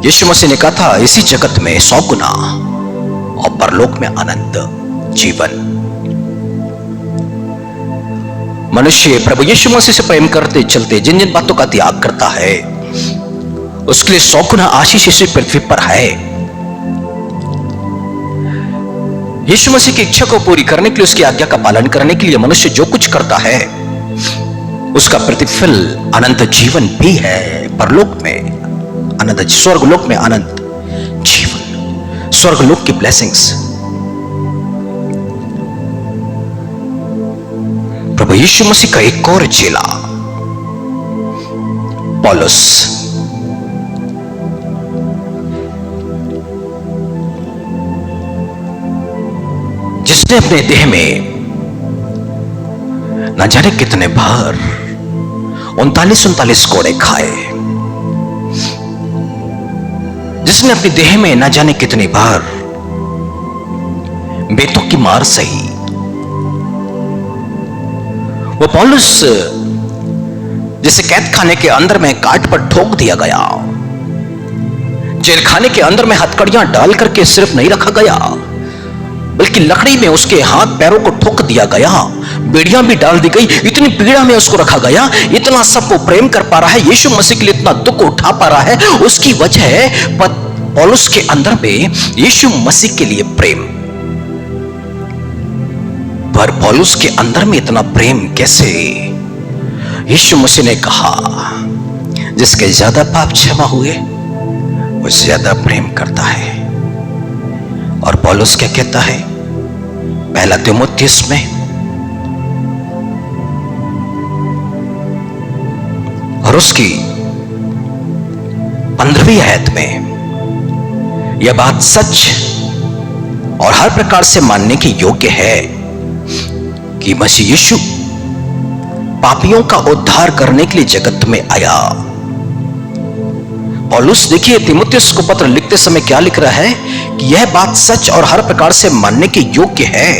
यीशु मसीह ने कहा था, इसी जगत में 100 गुना और परलोक में अनंत जीवन। मनुष्य प्रभु यीशु मसीह से प्रेम करते चलते जिन जिन बातों का त्याग करता है, उसके लिए 100 गुना आशीष इस पृथ्वी पर है। यीशु मसीह की इच्छा को पूरी करने के लिए, उसकी आज्ञा का पालन करने के लिए मनुष्य जो कुछ करता है उसका प्रतिफल अनंत जीवन भी है। परलोक में अनंत, स्वर्गलोक में अनंत जीवन, स्वर्गलोक की ब्लेसिंग्स। प्रभु यीशु मसीह का एक और चेला पौलुस। जिसने अपने देह में न जाने कितने बार 39 कोड़े खाए, जिसने अपने देह में न जाने कितनी बार बेतों की मार सही, वो पौलुस जिसे कैद खाने के अंदर में काट पर ठोक दिया गया, जेल खाने के अंदर में हथकड़ियां डाल करके सिर्फ नहीं रखा गया, बल्कि लकड़ी में उसके हाथ पैरों को ठोक दिया गया, बेड़ियां भी डाल दी गई, इतनी पीड़ा में उसको रखा गया। इतना सब वो प्रेम कर पा रहा है, यीशु मसीह के लिए इतना दुख उठा पा रहा है, उसकी वजह पौलुस के अंदर में यीशु मसीह के लिए प्रेम। पर पौलुस के अंदर में इतना प्रेम कैसे? यीशु मसीह ने कहा, जिसके ज्यादा पाप क्षमा हुए वो ज्यादा प्रेम करता है। और पौलुस क्या कहता है पहला तीमुथियुस में, और उसकी 15वीं आयत में यह बात सच और हर प्रकार से मानने की योग्य है कि मसीह यीशु पापियों का उद्धार करने के लिए जगत में आया। पौलुस देखिए तीमुथियुस को पत्र लिखते समय क्या लिख रहा है कि यह बात सच और हर प्रकार से मानने के योग्य है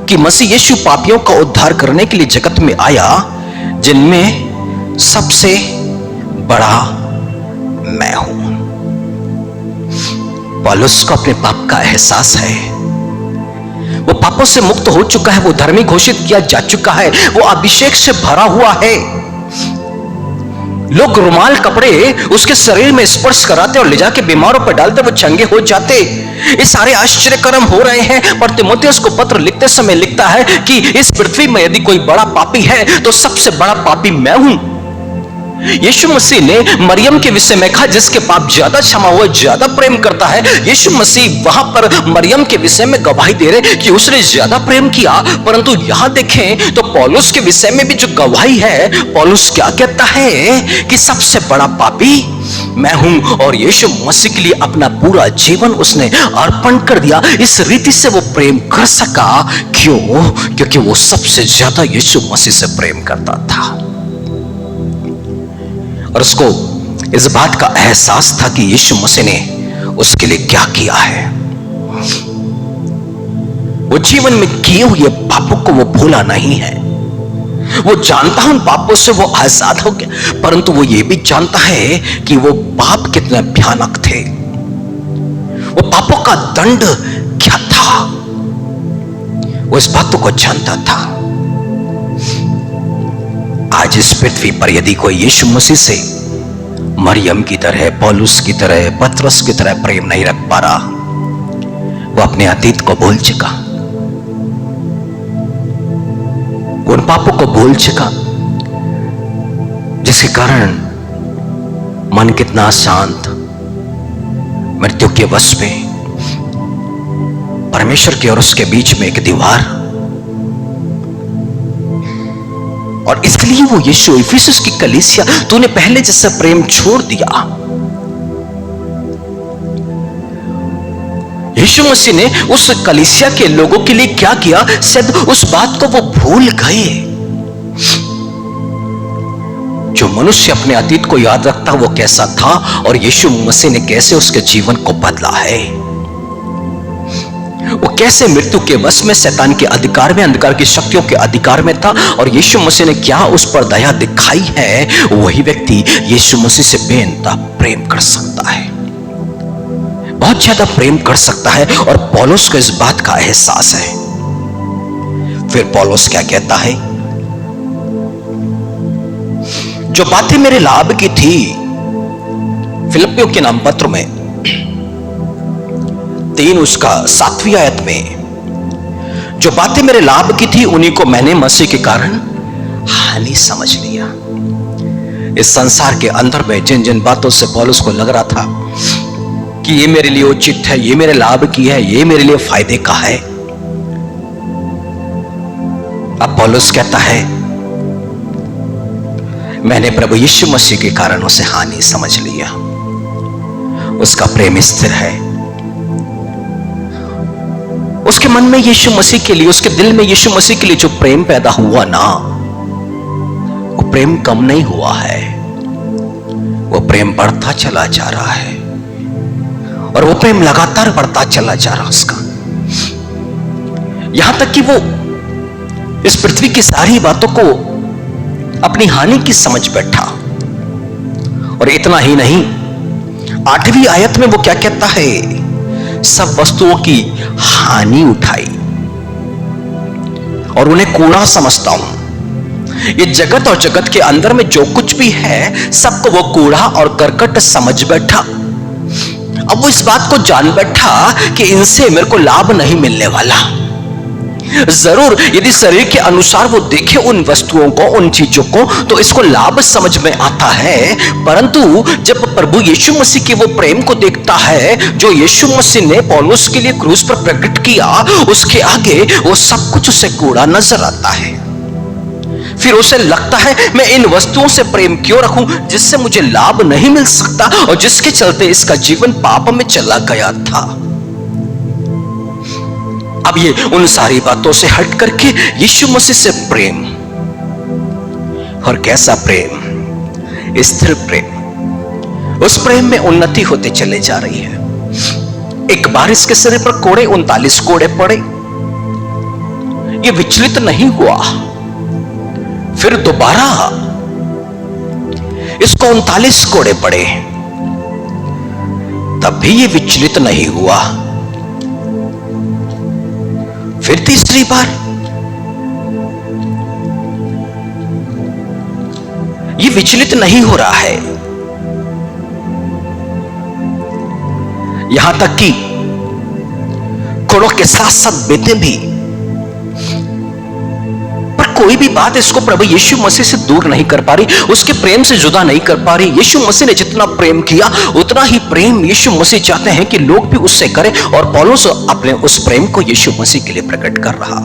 कि मसीह यीशु पापियों का उद्धार करने के लिए जगत में आया, जिनमें सबसे बड़ा मैं हूं। पौलुस को अपने पाप का एहसास है, वो पापों से मुक्त हो चुका है, वो धर्मी घोषित किया जा चुका है, वो अभिषेक से भरा हुआ है। लोग रुमाल कपड़े उसके शरीर में स्पर्श कराते और ले जाके बीमारों पर डालते, वो चंगे हो जाते। ये सारे आश्चर्य कर्म हो रहे हैं। पर तीमुथियुस को पत्र लिखते समय लिखता है कि इस पृथ्वी में यदि कोई बड़ा पापी है तो सबसे बड़ा पापी मैं हूं। यीशु मसीह ने मरियम के विषय में कहा, जिसके पाप ज्यादा क्षमा हुआ ज्यादा प्रेम करता है। यीशु मसीह वहां पर मरियम के विषय में गवाही दे रहे कि उसने ज्यादा प्रेम किया। परंतु यहां देखें तो पौलुस के विषय में भी जो गवाही है, पौलुस क्या कहता है कि सबसे बड़ा पापी मैं हूं। और यीशु मसीह के लिए अपना पूरा जीवन उसने अर्पण कर दिया। इस रीति से वो प्रेम कर सका। क्यों? क्योंकि वो सबसे ज्यादा यीशु मसीह से प्रेम करता था और उसको इस बात का एहसास था कि यीशु मसीह ने उसके लिए क्या किया है। वो जीवन में किए हुए पापों को वो भूला नहीं है। वो जानता उन पापों से वो आजाद हो गया, परंतु वो ये भी जानता है कि वो पाप कितने भयानक थे, वो पापों का दंड क्या था, वो इस बातों को जानता था। आज इस पृथ्वी पर यदि कोई यीशु मसीह से मरियम की तरह, पौलुस की तरह, पतरस की तरह प्रेम नहीं रख पा रहा, वो अपने अतीत को भूल चुका, उन पापों को भूल चुका जिसके कारण मन कितना शांत, मृत्यु के वश में, परमेश्वर के और उसके बीच में एक दीवार। और इसके लिए वो यीशु, इफिसुस की कलीसिया, तूने पहले जैसा प्रेम छोड़ दिया। यीशु मसीह ने उस कलीसिया के लोगों के लिए क्या किया, शायद उस बात को वो भूल गए। जो मनुष्य अपने अतीत को याद रखता वो कैसा था और यीशु मसीह ने कैसे उसके जीवन को बदला है, वो कैसे मृत्यु के वश में, शैतान के अधिकार में, अंधकार की शक्तियों के अधिकार में था और यीशु मसीह ने क्या उस पर दया दिखाई है। वही व्यक्ति यीशु मसीह से बेइंतहा प्रेम कर सकता है, बहुत ज्यादा प्रेम कर सकता है। और पौलुस को इस बात का एहसास है। फिर पौलुस क्या कहता है, जो बातें मेरे लाभ की थी, फिलिप्पियों के नाम पत्र में 3 उसका 7वीं आयत में, जो बातें मेरे लाभ की थी उन्हीं को मैंने मसीह के कारण हानि समझ लिया। इस संसार के अंदर में जिन जिन बातों से पौलुस को लग रहा था कि ये मेरे लिए उचित है, ये मेरे लाभ की है, ये मेरे लिए फायदे का है, अब पौलुस कहता है, मैंने प्रभु यीशु मसीह के कारण उसे हानि समझ लिया। उसका प्रेम स्थिर है, उसके मन में यीशु मसीह के लिए, उसके दिल में यीशु मसीह के लिए जो प्रेम पैदा हुआ ना, वो प्रेम कम नहीं हुआ है, वो प्रेम बढ़ता चला जा रहा है, और वो प्रेम लगातार बढ़ता चला जा रहा उसका, यहां तक कि वो इस पृथ्वी की सारी बातों को अपनी हानि की समझ बैठा। और इतना ही नहीं, 8वीं आयत में वो क्या कहता है, सब वस्तुओं की हानि उठाई और उन्हें कूड़ा समझता हूं। ये जगत और जगत के अंदर में जो कुछ भी है सबको वो कूड़ा और करकट समझ बैठा। अब वो इस बात को जान बैठा कि इनसे मेरे को लाभ नहीं मिलने वाला। जरूर यदि शरीर के अनुसार वो देखे उन वस्तुओं को, उन चीजों को, तो इसको लाभ समझ में आता है, परंतु जब प्रभु यीशु मसीह के वो प्रेम को देखता है जो यीशु मसीह ने पौलुस के लिए क्रूस पर प्रकट किया, उसके आगे वो सब कुछ उसे कूड़ा नजर आता है। फिर उसे लगता है मैं इन वस्तुओं से प्रेम क्यों रखूं जिससे मुझे लाभ नहीं मिल सकता और जिसके चलते इसका जीवन पाप में चला गया था। अब ये उन सारी बातों से हट करके यीशु मसीह से प्रेम, और कैसा प्रेम, स्थिर प्रेम, उस प्रेम में उन्नति होते चले जा रही है। एक बार इसके सिर पर कोड़े 39 कोड़े पड़े, ये विचलित नहीं हुआ। फिर दोबारा इसको 39 कोड़े पड़े, तब भी ये विचलित नहीं हुआ। फिर तीसरी बार ये विचलित नहीं हो रहा है, यहां तक कि कोड़ों के साथ साथ बेतें भी, पर कोई भी बात इसको प्रभु यीशु मसीह से दूर नहीं कर पा रही, उसके प्रेम से जुदा नहीं कर पा रही। यीशु मसीह ने जितना प्रेम किया उतना ही प्रेम यीशु मसीह चाहते हैं कि लोग भी उससे करें, और पौलुस अपने उस प्रेम को यीशु मसीह के लिए प्रकट कर रहा।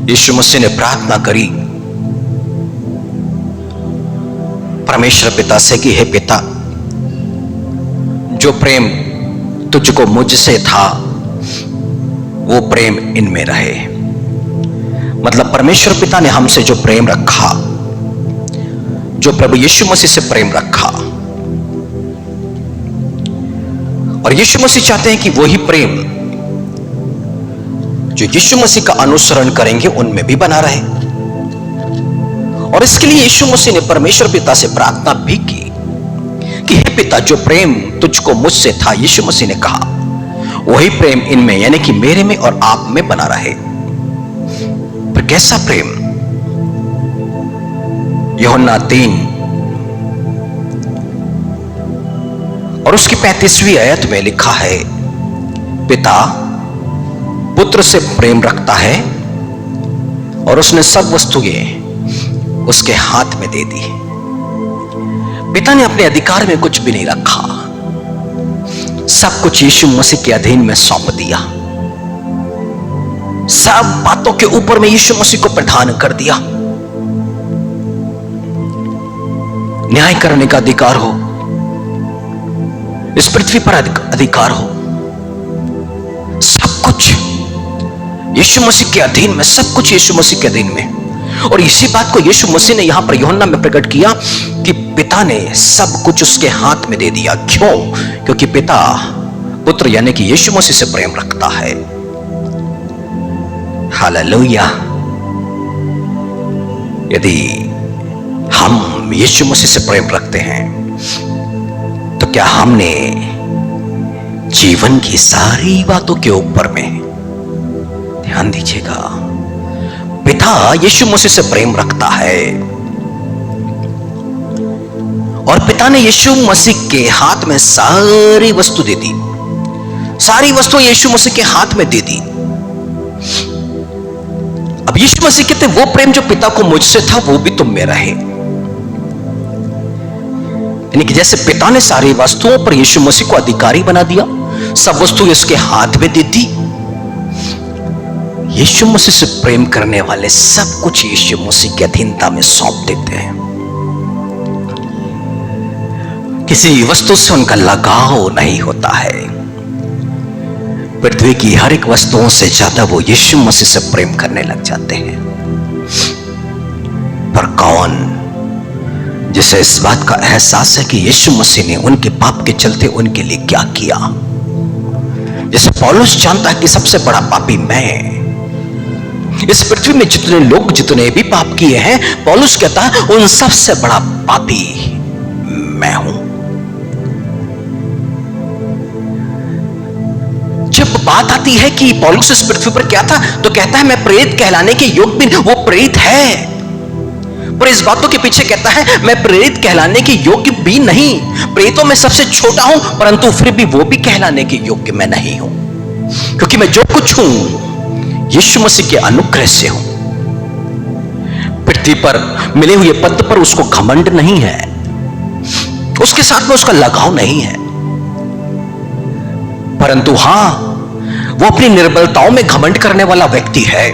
यीशु मसीह ने प्रार्थना करी परमेश्वर पिता से कि हे पिता, जो प्रेम तुझको मुझसे था वो प्रेम इनमें रहे। मतलब परमेश्वर पिता ने हमसे जो प्रेम रखा, जो प्रभु यीशु मसीह से प्रेम रखा, और यीशु मसीह चाहते हैं कि वही प्रेम जो यीशु मसीह का अनुसरण करेंगे उनमें भी बना रहे। और इसके लिए यीशु मसीह ने परमेश्वर पिता से प्रार्थना भी की कि हे पिता, जो प्रेम तुझको मुझसे था, यीशु मसीह ने कहा, वही प्रेम इनमें यानी कि मेरे में और आप में बना रहे। पर कैसा प्रेम? यूहन्ना 3 और उसकी 35वीं आयत में लिखा है, पिता पुत्र से प्रेम रखता है और उसने सब वस्तुएं उसके हाथ में दे दी। पिता ने अपने अधिकार में कुछ भी नहीं रखा, सब कुछ यीशु मसीह के अधीन में सौंप दिया। सब बातों के ऊपर में यीशु मसीह को प्रधान कर दिया। न्याय करने का अधिकार हो, इस पृथ्वी पर अधिकार हो, सब कुछ यीशु मसीह के अधीन में, सब कुछ यीशु मसीह के अधीन में। और इसी बात को यीशु मसीह ने यहां पर यूहन्ना में प्रकट किया कि पिता ने सब कुछ उसके हाथ में दे दिया। क्यों? क्योंकि पिता पुत्र यानी कि यीशु मसीह से प्रेम रखता है। हालेलुया। यदि हम यीशु मसीह से प्रेम रखते हैं तो क्या हमने जीवन की सारी बातों के ऊपर में, ध्यान दीजिएगा, पिता यीशु मसीह से प्रेम रखता है और पिता ने यीशु मसीह के हाथ में सारी वस्तु दे दी। सारी वस्तु यीशु मसीह के हाथ में दे दी। अब यीशु मसीह कहते वो प्रेम जो पिता को मुझसे था वो भी तुम में रहे। यानी कि जैसे पिता ने सारी वस्तुओं पर यीशु मसीह को अधिकारी बना दिया, सब वस्तु इसके हाथ में दे दी, यीशु मसीह से प्रेम करने वाले सब कुछ यीशु मसीह की अधीनता में सौंप देते हैं। किसी वस्तु से उनका लगाव नहीं होता है। पृथ्वी की हर एक वस्तुओं से ज्यादा वो यीशु मसीह से प्रेम करने लग जाते हैं। पर कौन जिसे इस बात का एहसास है कि यीशु मसीह ने उनके पाप के चलते उनके लिए क्या किया। जैसे पौलुस जानता है कि सबसे बड़ा पापी मैं, इस पृथ्वी में जितने लोग जितने भी पाप किए हैं, पौलुस कहता है उन सबसे बड़ा पापी मैं हूं। जब बात आती है कि पौलुस इस पृथ्वी पर क्या था, तो कहता है मैं प्रेरित कहलाने के योग्य भी, वो प्रेरित है, पर इस बातों के पीछे कहता है मैं प्रेरित कहलाने के योग्य भी नहीं। प्रेरितों में सबसे छोटा हूं, परंतु फिर भी वो भी कहलाने के योग्य मैं नहीं हूं, क्योंकि मैं जो कुछ हूं यीशु मसीह के अनुग्रह से हूं। पृथ्वी पर मिले हुए पद पर उसको घमंड नहीं है, उसके साथ में उसका लगाव नहीं है, परंतु हां, वो अपनी निर्बलताओं में घमंड करने वाला व्यक्ति है।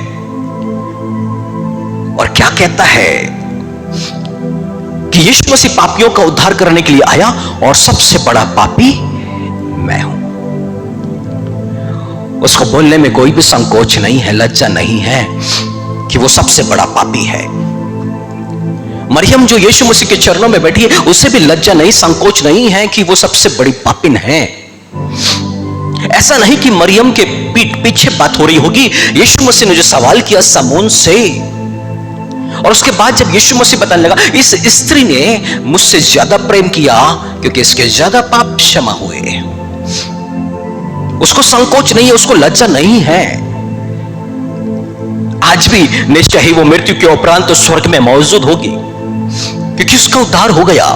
और क्या कहता है कि यीशु मसीह पापियों का उद्धार करने के लिए आया और सबसे बड़ा पापी मैं हूं। उसको बोलने में कोई भी संकोच नहीं है, लज्जा नहीं है कि वो सबसे बड़ा पापी है। मरियम जो यीशु मसीह के चरणों में बैठी है, उसे भी लज्जा नहीं, संकोच नहीं है कि वो सबसे बड़ी पापिन है। ऐसा नहीं कि मरियम के पीठ पीछे बात हो रही होगी। यीशु मसीह ने जो सवाल किया समून से, और उसके बाद जब यीशु मसीह बताने लगा इस स्त्री ने मुझसे ज्यादा प्रेम किया क्योंकि इसके ज्यादा पाप क्षमा हुए, उसको संकोच नहीं है, उसको लज्जा नहीं है। आज भी निश्चय ही वो मृत्यु के उपरांत तो स्वर्ग में मौजूद होगी, क्योंकि उसका उद्धार हो गया।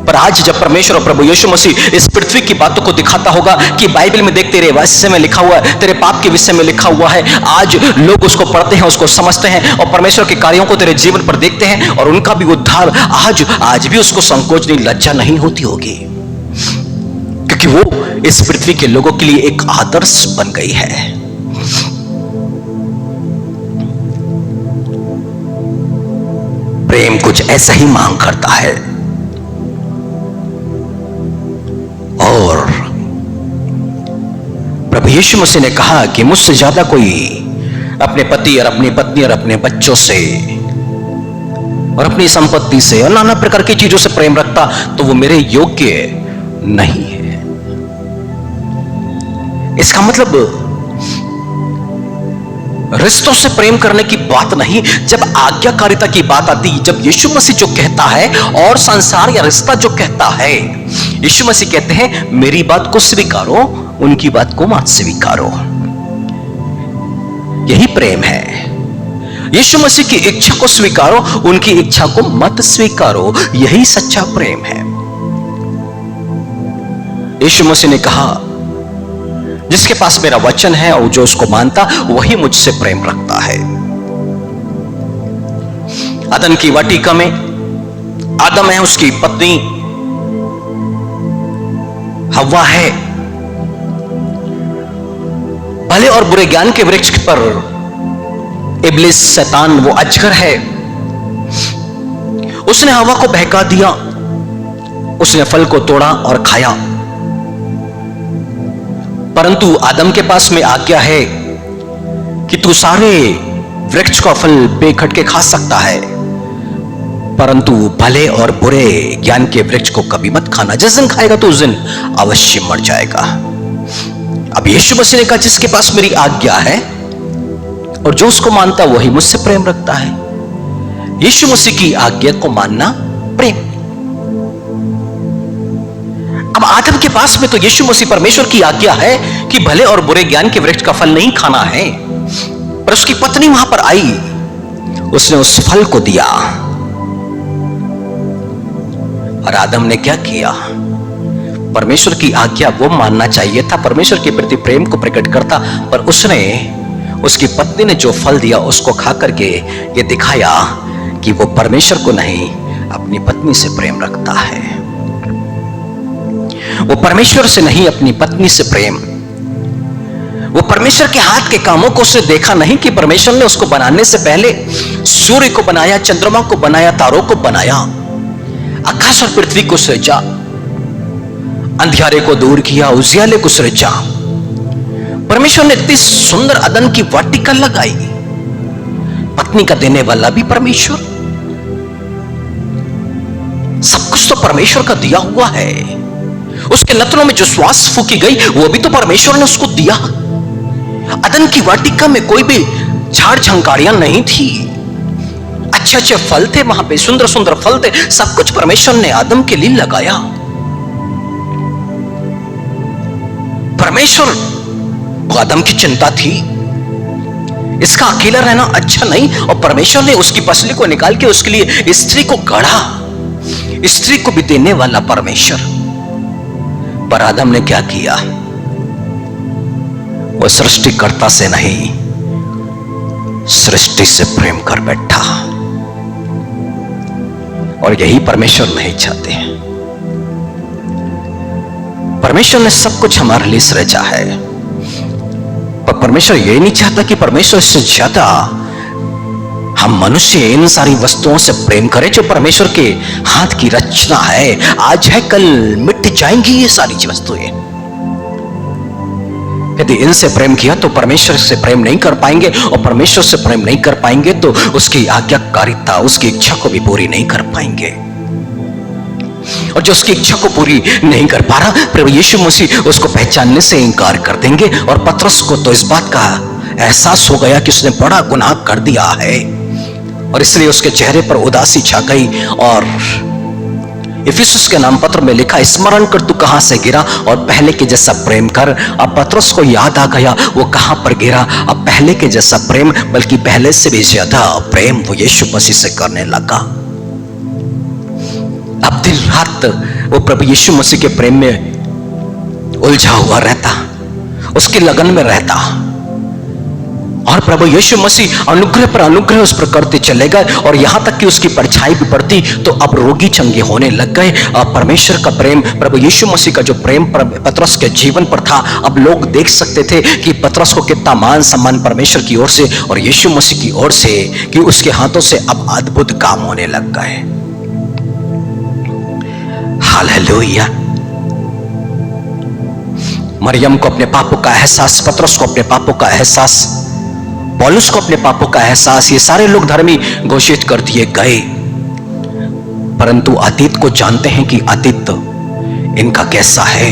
पर आज जब परमेश्वर और प्रभु यीशु मसीह इस पृथ्वी की बातों को दिखाता होगा कि बाइबल में देख तेरे विषय में लिखा हुआ है, तेरे पाप के विषय में लिखा हुआ है, आज लोग उसको पढ़ते हैं, उसको समझते हैं और परमेश्वर के कार्यों को तेरे जीवन पर देखते हैं और उनका भी उद्धार आज भी उसको संकोच नहीं, लज्जा नहीं होती होगी, क्योंकि वो इस पृथ्वी के लोगों के लिए एक आदर्श बन गई है। प्रेम कुछ ऐसा ही मांग करता है। और प्रभु यीशु मसीह ने कहा कि मुझसे ज्यादा कोई अपने पति और अपनी पत्नी और अपने बच्चों से और अपनी संपत्ति से और नाना प्रकार की चीजों से प्रेम रखता तो वो मेरे योग्य नहीं है। इसका मतलब रिश्तों से प्रेम करने की बात नहीं। जब आज्ञाकारिता की बात आती, जब यीशु मसीह जो कहता है और संसार या रिश्ता जो कहता है, यीशु मसीह कहते हैं मेरी बात को स्वीकारो, उनकी बात को मत स्वीकारो। यही प्रेम है। यीशु मसीह की इच्छा को स्वीकारो, उनकी इच्छा को मत स्वीकारो, यही सच्चा प्रेम है। यीशु मसीह ने कहा जिसके पास मेरा वचन है और जो उसको मानता वही मुझसे प्रेम रखता है। अदन की वाटिका में आदम है, उसकी पत्नी हव्वा है। भले और बुरे ज्ञान के वृक्ष पर इब्लिस शैतान वो अजगर है, उसने हव्वा को बहका दिया, उसने फल को तोड़ा और खाया। परंतु आदम के पास में आज्ञा है कि तू सारे वृक्ष का फल बेखटके खा सकता है, परंतु भले और बुरे ज्ञान के वृक्ष को कभी मत खाना, जिस दिन खाएगा तो उस दिन अवश्य मर जाएगा। अब यीशु मसीह ने कहा जिसके पास मेरी आज्ञा है और जो उसको मानता वही मुझसे प्रेम रखता है। यीशु मसीह की आज्ञा को मानना प्रेम। अब आदम के पास में तो यीशु मसीह परमेश्वर की आज्ञा है कि भले और बुरे ज्ञान के वृक्ष का फल नहीं खाना है, पर उसकी पत्नी वहां पर आई, उसने उस फल को दिया और आदम ने क्या किया? परमेश्वर की आज्ञा वो मानना चाहिए था, परमेश्वर के प्रति प्रेम को प्रकट करता, पर उसने उसकी पत्नी ने जो फल दिया उसको खा करके ये दिखाया कि वो परमेश्वर को नहीं अपनी पत्नी से प्रेम रखता है। वो परमेश्वर से नहीं अपनी पत्नी से प्रेम वो परमेश्वर के हाथ के कामों को उसने देखा नहीं कि परमेश्वर ने उसको बनाने से पहले सूर्य को बनाया, चंद्रमा को बनाया, तारों को बनाया, आकाश और पृथ्वी को सृजा, अंधियारे को दूर किया, उजियाले को सृजा। परमेश्वर ने इतनी सुंदर अदन की वाटिका लगाई, पत्नी का देने वाला भी परमेश्वर, सब कुछ तो परमेश्वर का दिया हुआ है। उसके नथनों में जो श्वास फूकी गई वो भी तो परमेश्वर ने उसको दिया। अदन की वाटिका में कोई भी झाड़ झंकारियां नहीं थी, अच्छे अच्छे फल थे वहां पे, सुंदर सुंदर फल थे, सब कुछ परमेश्वर ने आदम के लिए लगाया। परमेश्वर को आदम की चिंता थी, इसका अकेला रहना अच्छा नहीं, और परमेश्वर ने उसकी पसली को निकाल के उसके लिए स्त्री को गढ़ा, स्त्री को भी देने वाला परमेश्वर। पर आदम ने क्या किया? वो सृष्टिकर्ता से नहीं, सृष्टि से प्रेम कर बैठा, और यही परमेश्वर नहीं चाहते। परमेश्वर ने सब कुछ हमारे लिए सृजा है, पर परमेश्वर यही नहीं चाहता कि परमेश्वर से ज्यादा हम मनुष्य इन सारी वस्तुओं से प्रेम करें जो परमेश्वर के हाथ की रचना है। आज है कल मिट जाएंगी ये सारी वस्तुएं। यदि इनसे प्रेम किया तो परमेश्वर से प्रेम नहीं कर पाएंगे, और परमेश्वर से प्रेम नहीं कर पाएंगे तो उसकी आज्ञाकारिता, उसकी इच्छा को भी पूरी नहीं कर पाएंगे। और जो उसकी इच्छा को पूरी नहीं कर पा रहा, प्रभु यीशु मसीह उसको पहचानने से इंकार कर देंगे। और पतरस को तो इस बात का एहसास हो गया कि उसने बड़ा गुनाह कर दिया है, और इसलिए उसके चेहरे पर उदासी छा गई। और इफिसुस के नाम पत्र में लिखा, स्मरण कर तू कहां से गिरा और पहले के जैसा प्रेम कर। अब पतरस को याद आ गया वो कहां पर गिरा। अब पहले के जैसा प्रेम, बल्कि पहले से भी ज्यादा प्रेम वो यीशु मसीह से करने लगा। अब दिन रात वो प्रभु यीशु मसीह के प्रेम में उलझा हुआ रहता, उसकी लगन में रहता, और प्रभु यीशु मसीह अनुग्रह पर अनुग्रह उस पर करते चले गए। और यहां तक कि उसकी परछाई भी पड़ती तो अब रोगी चंगे होने लग गए। अब परमेश्वर का प्रेम, प्रभु यीशु मसीह का जो प्रेम पतरस के जीवन पर था, अब लोग देख सकते थे कि पतरस को कितना मान सम्मान परमेश्वर की ओर से और यीशु मसीह की ओर से, कि उसके हाथों से अब अद्भुत काम होने लग गए। हालेलुया। मरियम को अपने पापों का एहसास, पतरस को अपने पापों का एहसास, पौलुस को अपने पापों का एहसास, ये सारे लोग धर्मी घोषित कर दिए गए। परंतु अतीत को जानते हैं कि अतीत इनका कैसा है।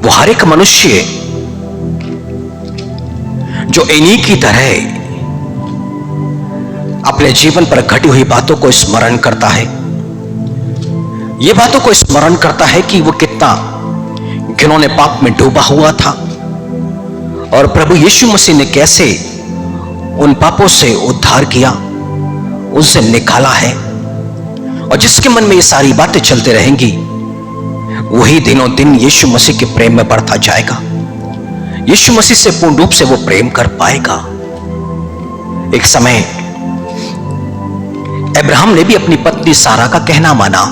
वो हर एक मनुष्य जो इन्हीं की तरह अपने जीवन पर घटी हुई बातों को स्मरण करता है, ये बातों को स्मरण करता है कि वो कितना घिनौने पाप में डूबा हुआ था, और प्रभु यीशु मसीह ने कैसे उन पापों से उद्धार किया, उनसे निकाला है। और जिसके मन में ये सारी बातें चलते रहेंगी, वही दिनों दिन यीशु मसीह के प्रेम में बढ़ता जाएगा, यीशु मसीह से पूर्ण रूप से वो प्रेम कर पाएगा। एक समय अब्राहम ने भी अपनी पत्नी सारा का कहना माना।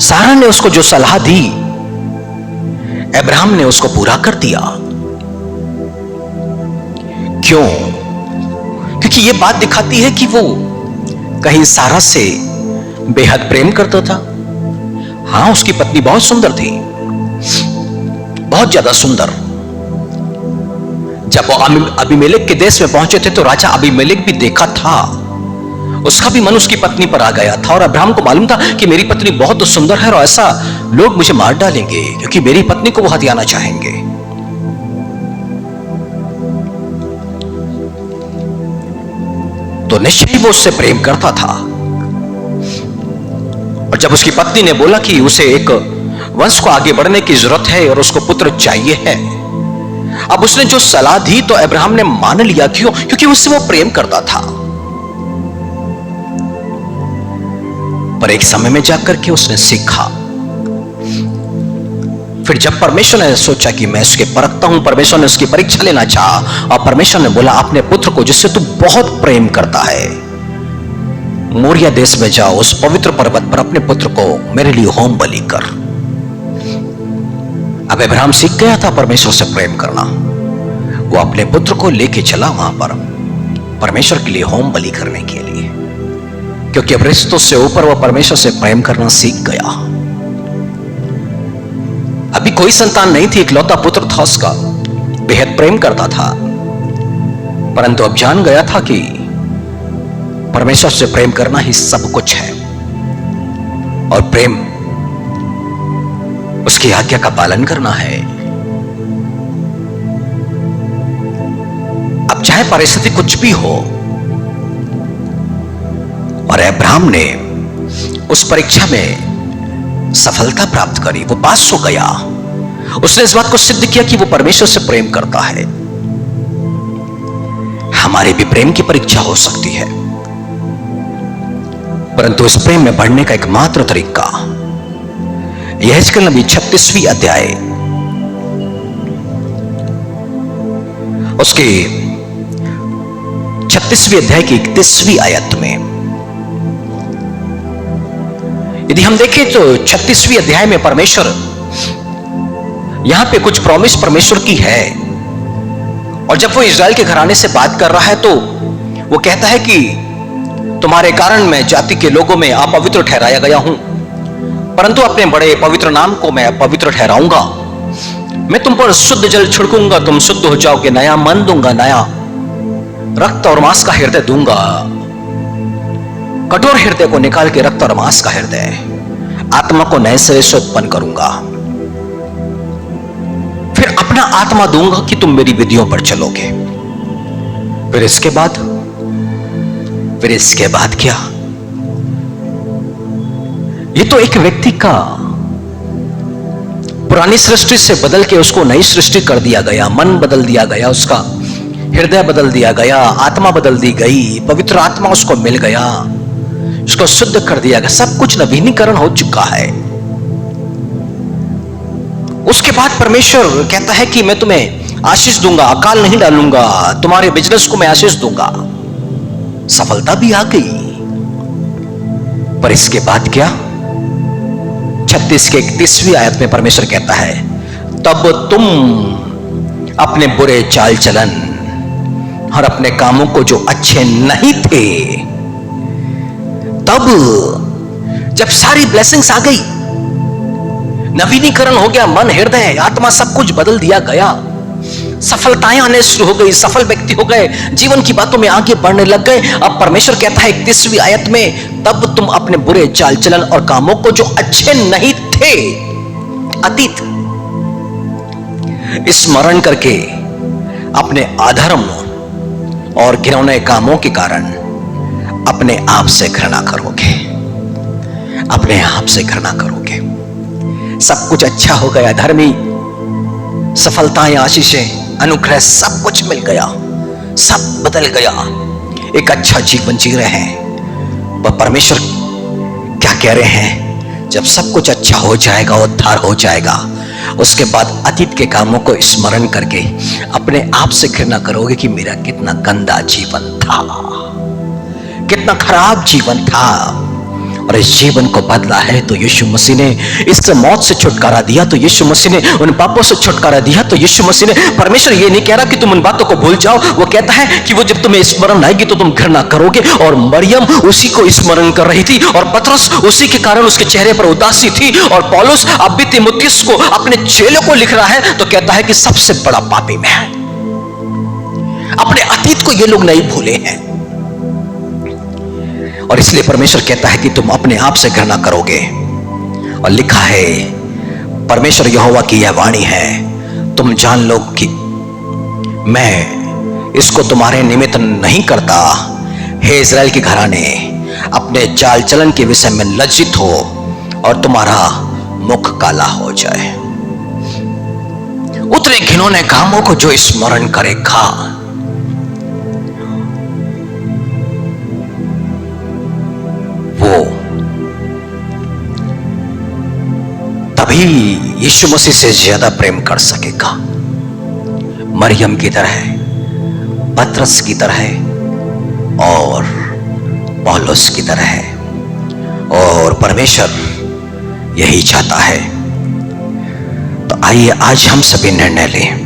सारा ने उसको जो सलाह दी, अब्राहम ने उसको पूरा कर दिया। क्यों? क्योंकि यह बात दिखाती है कि वो कहीं सारा से बेहद प्रेम करता था। हां, उसकी पत्नी बहुत सुंदर थी, बहुत ज्यादा सुंदर। जब वो अबीमेलेक के देश में पहुंचे थे तो राजा अबीमेलेक भी देखा था, उसका भी मन उसकी पत्नी पर आ गया था। और अब्राहम को मालूम था कि मेरी पत्नी बहुत सुंदर है और ऐसा लोग मुझे मार डालेंगे क्योंकि मेरी पत्नी को वो हथियाना चाहेंगे। तो निश्चय ही वो उससे प्रेम करता था। और जब उसकी पत्नी ने बोला कि उसे एक वंश को आगे बढ़ने की जरूरत है और उसको पुत्र चाहिए है, अब उसने जो सलाह दी तो अब्राहम ने मान लिया। क्यों? क्योंकि उससे वो प्रेम करता था। पर एक समय में जाकर के उसने सीखा। फिर जब परमेश्वर ने सोचा कि मैं उसके परखता हूं, परमेश्वर ने उसकी परीक्षा लेना चाहा, और परमेश्वर ने बोला अपने पुत्र को जिससे तू बहुत प्रेम करता है, मोरिया देश में जाओ, उस पवित्र पर्वत पर अपने पुत्र को मेरे लिए होम बलि कर। अब अब्राहम सीख गया था परमेश्वर से प्रेम करना। वो अपने पुत्र को लेके चला वहां पर परमेश्वर के लिए होम बलि करने के लिए, क्योंकि अब रिश्तों से ऊपर वो परमेश्वर से प्रेम करना सीख गया। अभी कोई संतान नहीं थी, इकलौता पुत्र था उसका, बेहद प्रेम करता था, परंतु अब जान गया था कि परमेश्वर से प्रेम करना ही सब कुछ है और प्रेम उसकी आज्ञा का पालन करना है। अब चाहे परिस्थिति कुछ भी हो, और अब्राहम ने उस परीक्षा में सफलता प्राप्त करी, वो पास हो गया। उसने इस बात को सिद्ध किया कि वो परमेश्वर से प्रेम करता है। हमारे भी प्रेम की परीक्षा हो सकती है, परंतु इस प्रेम में बढ़ने का एकमात्र तरीका यहेजकेल नबी 36वीं अध्याय उसके 36वीं अध्याय की 31वीं आयत में, यदि हम देखें तो 36वीं अध्याय में परमेश्वर यहां पे कुछ प्रॉमिस परमेश्वर की है। और जब वो इजराइल के घराने से बात कर रहा है तो वो कहता है कि तुम्हारे कारण मैं जाति के लोगों में अपवित्र ठहराया गया हूं, परंतु अपने बड़े पवित्र नाम को मैं पवित्र ठहराऊंगा। मैं तुम पर शुद्ध जल छिड़कूंगा, तुम शुद्ध हो जाओगे, नया मन दूंगा, नया रक्त और मांस का हृदय दूंगा, कठोर हृदय को निकाल के रक्त और मांस का हृदय, आत्मा को नए सिरे से उत्पन्न करूंगा। फिर अपना आत्मा दूंगा कि तुम मेरी विधियों पर चलोगे। फिर इसके बाद क्या? ये तो एक व्यक्ति का पुरानी सृष्टि से बदल के उसको नई सृष्टि कर दिया गया, मन बदल दिया गया, उसका हृदय बदल दिया गया, आत्मा बदल दी गई, पवित्र आत्मा उसको मिल गया, उसको शुद्ध कर दिया गया, सब कुछ नवीनीकरण हो चुका है। उसके बाद परमेश्वर कहता है कि मैं तुम्हें आशीष दूंगा, अकाल नहीं डालूंगा, तुम्हारे बिजनेस को मैं आशीष दूंगा। सफलता भी आ गई, पर इसके बाद क्या? 36 के 31वीं आयत में परमेश्वर कहता है, तब तुम अपने बुरे चाल चलन और अपने कामों को जो अच्छे नहीं थे, तब जब सारी ब्लेसिंग्स आ गई, नवीनीकरण हो गया, मन, हृदय, आत्मा सब कुछ बदल दिया गया, सफलताएं आने शुरू हो गई, सफल व्यक्ति हो गए, जीवन की बातों में आगे बढ़ने लग गए। अब परमेश्वर कहता है 31वीं आयत में, तब तुम अपने बुरे चाल चलन और कामों को जो अच्छे नहीं थे, अतीत, स्मरण करके अपने अधर्म और घिनौने कामों के कारण अपने आप से घृणा करोगे, अपने आप से घृणा करोगे। सब कुछ अच्छा हो गया, धर्मी, सफलताएं, आशीषें, अनुग्रह, सब कुछ मिल गया, सब बदल गया, एक अच्छा जीवन जी रहे हैं। वह परमेश्वर क्या कह रहे हैं? जब सब कुछ अच्छा हो जाएगा, उद्धार हो जाएगा, उसके बाद अतीत के कामों को स्मरण करके अपने आप से घृणा करोगे कि मेरा कितना गंदा जीवन था, कितना खराब जीवन था, और इस जीवन को बदला है तो यीशु मसीह ने। इस मौत से छुटकारा दिया तो यीशु मसीह ने, उन पापों से छुटकारा दिया तो यीशु मसीह ने। परमेश्वर ये नहीं कह रहा कि तुम उन बातों को भूल जाओ, वो कहता है कि वो जब तुम्हें स्मरण आएगी तो तुम घृणा करोगे। और मरियम उसी को स्मरण कर रही थी, और पतरस उसी के कारण उसके चेहरे पर उदासी थी, और पौलुस अब भी तीमुथियुस को, अपने चेलों को लिख रहा है तो कहता है कि सबसे बड़ा पापी मैं है। अपने अतीत को ये लोग नहीं भूले हैं, और इसलिए परमेश्वर कहता है कि तुम अपने आप से घृणा करोगे। और लिखा है, परमेश्वर यहोवा की यह वाणी है, तुम जान लो कि मैं इसको तुम्हारे निमित्त नहीं करता। हे इस्राएल के घराने, अपने चाल चलन के विषय में लज्जित हो और तुम्हारा मुख काला हो जाए। उतने घिनौने कामों को जो स्मरण करेगा, वो तभी यीशु मसीह से ज्यादा प्रेम कर सकेगा। मरियम की तरह, पतरस की तरह और पौलुस की तरह। और परमेश्वर यही चाहता है। तो आइए आज हम सभी निर्णय लें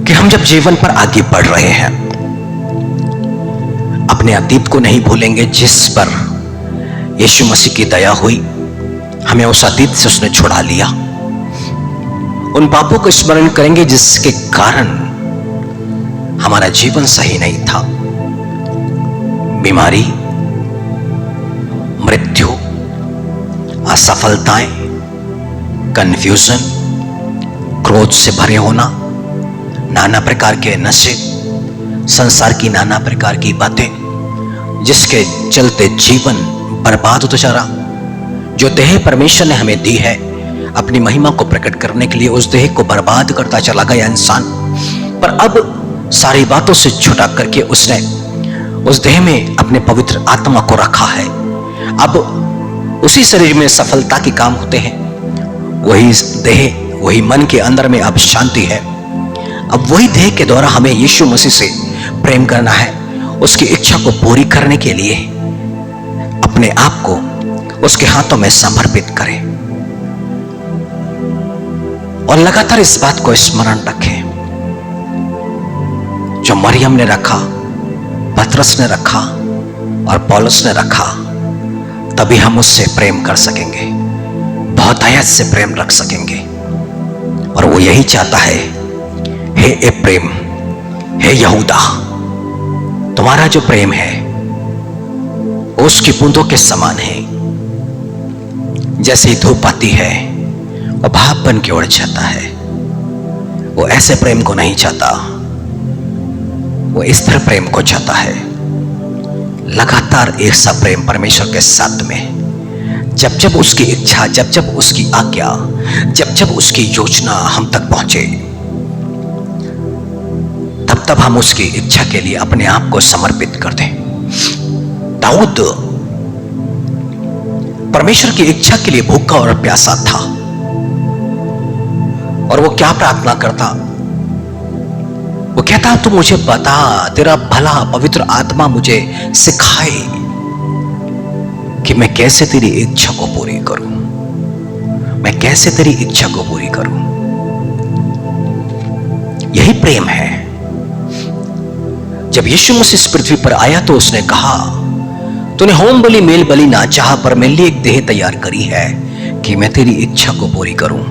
कि हम जब जीवन पर आगे बढ़ रहे हैं, अपने अतीत को नहीं भूलेंगे जिस पर यीशु मसीह की दया हुई, हमें उस अतीत से उसने छुड़ा लिया। उन पापों को स्मरण करेंगे जिसके कारण हमारा जीवन सही नहीं था। बीमारी, मृत्यु, असफलताएं, कंफ्यूजन, क्रोध से भरे होना, नाना प्रकार के नशे, संसार की नाना प्रकार की बातें, जिसके चलते जीवन बर्बाद होता जा रहा। जो देह परमेश्वर ने हमें दी है अपनी महिमा को प्रकट करने के लिए, उस देह को बर्बाद करता चला गया इंसान। पर अब सारी बातों से छुटा करके उसने उस देह में अपने पवित्र आत्मा को रखा है। अब उसी शरीर में सफलता के काम होते हैं, वही देह, वही मन के अंदर में अब शांति है। अब वही देह के द्वारा हमें यीशु मसीह से प्रेम करना है। उसकी इच्छा को पूरी करने के लिए अपने आप को उसके हाथों में समर्पित करें और लगातार इस बात को स्मरण रखें जो मरियम ने रखा, पतरस ने रखा और पौलुस ने रखा। तभी हम उससे प्रेम कर सकेंगे, बहुतायत से प्रेम रख सकेंगे। और वो यही चाहता है, हे एप्रेम, हे यहूदा, तुम्हारा जो प्रेम है उसकी बूंदों के समान है। जैसे ही धूप आती है वो भाप बन के उड़ जाता है। वो ऐसे प्रेम को नहीं चाहता, वो इस तरह प्रेम को चाहता है। लगातार एक सा प्रेम परमेश्वर के साथ में, जब जब उसकी इच्छा, जब जब उसकी आज्ञा, जब जब उसकी योजना हम तक पहुंचे, तब तब हम उसकी इच्छा के लिए अपने आप को समर्पित कर दें। दाऊद परमेश्वर की इच्छा के लिए भूखा और प्यासा था। और वो क्या प्रार्थना करता? वो कहता, तू मुझे बता, तेरा भला पवित्र आत्मा मुझे सिखाए कि मैं कैसे तेरी इच्छा को पूरी करूं, मैं कैसे तेरी इच्छा को पूरी करूं। यही प्रेम है। जब यीशु मसीह इस पृथ्वी पर आया तो उसने कहा, तूने होम बलि मेल बलि ना चाहा, पर मेरे लिए एक देह तैयार करी है कि मैं तेरी इच्छा को पूरी करूं।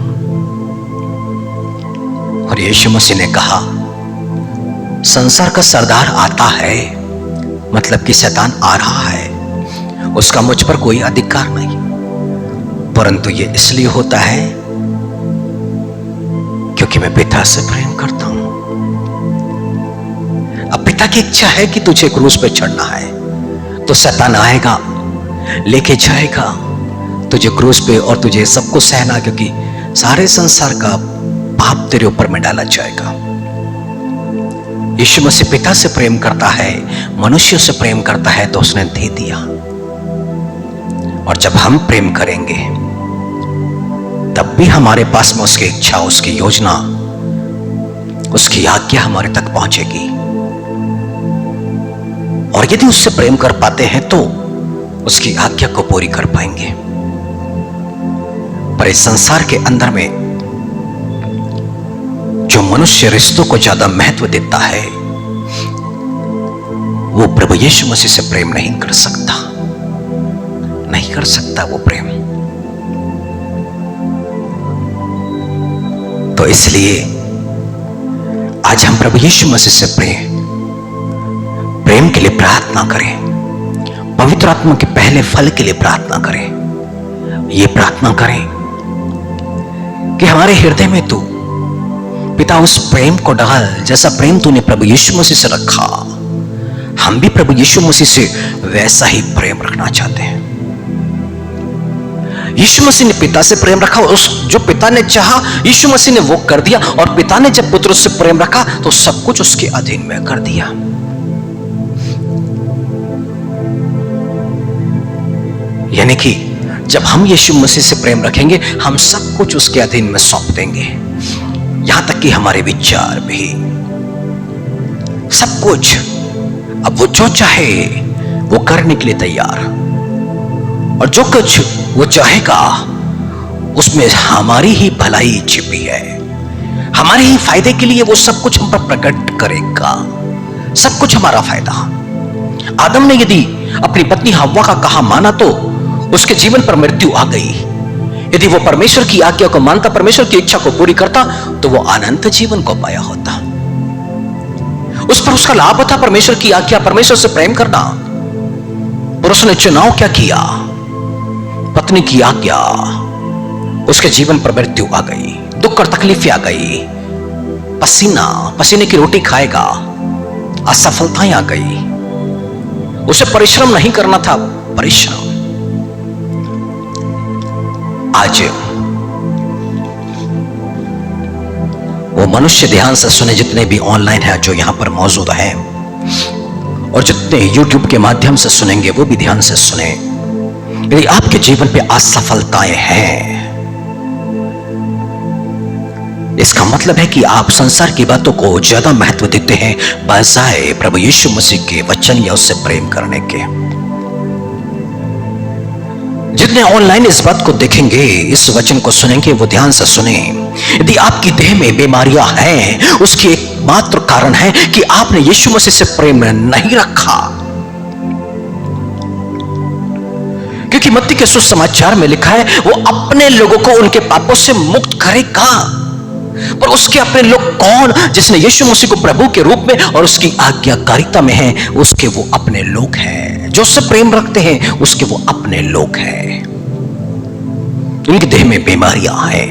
और यीशु मसीह ने कहा, संसार का सरदार आता है, मतलब कि शैतान आ रहा है, उसका मुझ पर कोई अधिकार नहीं, परंतु ये इसलिए होता है क्योंकि मैं पिता से प्रेम करता हूं। अब पिता की इच्छा है कि तुझे क्रूस पे चढ़ना है, तो शैतान आएगा, लेके जाएगा तुझे क्रूस पे और तुझे सबको सहना, क्योंकि सारे संसार का पाप तेरे ऊपर में डाला जाएगा। यीशु मसीह पिता से प्रेम करता है, मनुष्यों से प्रेम करता है, तो उसने दे दिया। और जब हम प्रेम करेंगे तब भी हमारे पास में उसकी इच्छा, उसकी योजना, उसकी आज्ञा हमारे तक पहुंचेगी। और यदि उससे प्रेम कर पाते हैं तो उसकी आज्ञा को पूरी कर पाएंगे। पर इस संसार के अंदर में जो मनुष्य रिश्तों को ज्यादा महत्व देता है, वो प्रभु यीशु मसीह से प्रेम नहीं कर सकता, नहीं कर सकता वो प्रेम। तो इसलिए आज हम प्रभु यीशु मसीह से प्रेम के लिए प्रार्थना करें, पवित्र आत्मा के पहले फल के लिए प्रार्थना करें। ये प्रार्थना करें कि हमारे हृदय में तू पिता उस प्रेम को डाल जैसा प्रेम तूने प्रभु यीशु मसीह से रखा। हम भी प्रभु यीशु मसीह से वैसा ही प्रेम रखना चाहते हैं। यीशु मसीह ने पिता से प्रेम रखा, उस जो पिता ने चाहा यीशु मसीह ने वो कर दिया। और पिता ने जब पुत्र से प्रेम रखा तो सब कुछ उसके अधीन में कर दिया। यानी कि जब हम यीशु मसीह से प्रेम रखेंगे, हम सब कुछ उसके अधीन में सौंप देंगे, यहां तक कि हमारे विचार भी, सब कुछ। अब वो जो चाहे वो करने के लिए तैयार, और जो कुछ वो चाहेगा उसमें हमारी ही भलाई छिपी है, हमारे ही फायदे के लिए वो सब कुछ हम पर प्रकट करेगा, सब कुछ हमारा फायदा। आदम ने यदि अपनी पत्नी हव्वा का कहा माना तो उसके जीवन पर मृत्यु आ गई। यदि वो परमेश्वर की आज्ञा को मानता, परमेश्वर की इच्छा को पूरी करता, तो वो अनंत जीवन को पाया होता। उस पर उसका लाभ था परमेश्वर की आज्ञा, परमेश्वर से प्रेम करना। और उसने चुनाव क्या किया? पत्नी की आज्ञा, उसके जीवन पर मृत्यु आ गई, दुख और तकलीफें आ गई, पसीने की रोटी खाएगा, असफलताएं आ गई। उसे परिश्रम नहीं करना था, परिश्रम। आज वो मनुष्य ध्यान से सुने, जितने भी ऑनलाइन है, जो यहां पर मौजूद हैं, और जितने YouTube के माध्यम से सुनेंगे वो भी ध्यान से सुने। यदि आपके जीवन पे असफलताएं हैं, इसका मतलब है कि आप संसार की बातों को ज्यादा महत्व देते हैं बजाय प्रभु यीशु मसीह के वचन या उससे प्रेम करने के। जितने ऑनलाइन इस बात को देखेंगे, इस वचन को सुनेंगे, वो ध्यान से सुने। यदि आपकी देह में बीमारियां हैं, उसकी एकमात्र कारण है कि आपने यीशु मसीह से प्रेम नहीं रखा। क्योंकि मत्ती के सुसमाचार में लिखा है, वो अपने लोगों को उनके पापों से मुक्त करेगा। पर उसके अपने लोग कौन? जिसने यीशु मसीह को प्रभु के रूप में और उसकी आज्ञाकारिता में है, उसके वो अपने लोग हैं। जो उससे प्रेम रखते हैं, उसके वो अपने लोग हैं। उनके देह में बीमारियां हैं।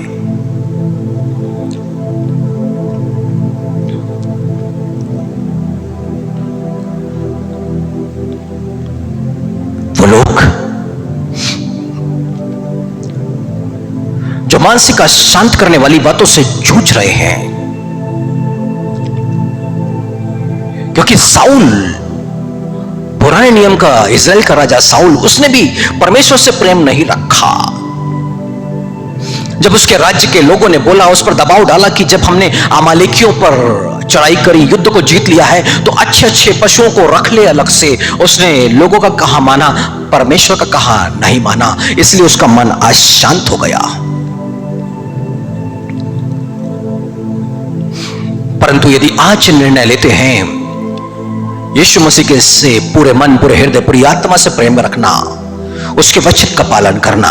वो लोग जो मानसिक अशांत करने वाली बातों से जूझ रहे हैं, क्योंकि साउल, पुराने नियम का इज़राइल का राजा साउल, उसने भी परमेश्वर से प्रेम नहीं रखा। जब उसके राज्य के लोगों ने बोला, उस पर दबाव डाला कि जब हमने अमालेकियों पर चढ़ाई करी, युद्ध को जीत लिया है, तो अच्छे अच्छे पशुओं को रख ले अलग से। उसने लोगों का कहा माना, परमेश्वर का कहा नहीं माना, इसलिए उसका मन अशांत हो गया। परंतु यदि आज निर्णय लेते हैं यीशु मसीह के से पूरे मन, पूरे हृदय, पूरी आत्मा से प्रेम रखना, उसके वचन का पालन करना,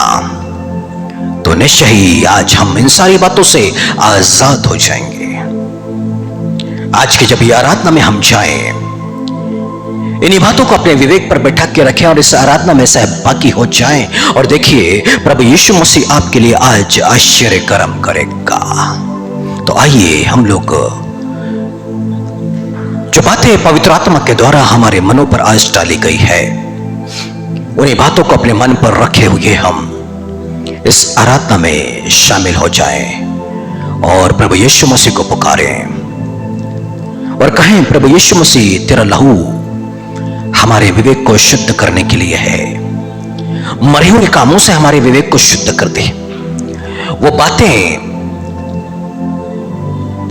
तो निश्चय ही आज हम इन सारी बातों से आजाद हो जाएंगे। आज की जब ये आराधना में हम जाएं, इन्हीं बातों को अपने विवेक पर बैठा के रखें और इस आराधना में सहभागी हो जाएं, और देखिए प्रभु यीशु मसीह आपके लिए आज आश्चर्य कर्म करेगा। तो आइए हम लोग जो बातें पवित्र आत्मा के द्वारा हमारे मनों पर आज डाली गई है, उन्हीं बातों को अपने मन पर रखे हुए हम इस आराधना में शामिल हो जाएं और प्रभु यीशु मसीह को पुकारें और कहें, प्रभु यीशु मसीह, तेरा लहू हमारे विवेक को शुद्ध करने के लिए है। मरे हुए कामों से हमारे विवेक को शुद्ध कर दे। वो बातें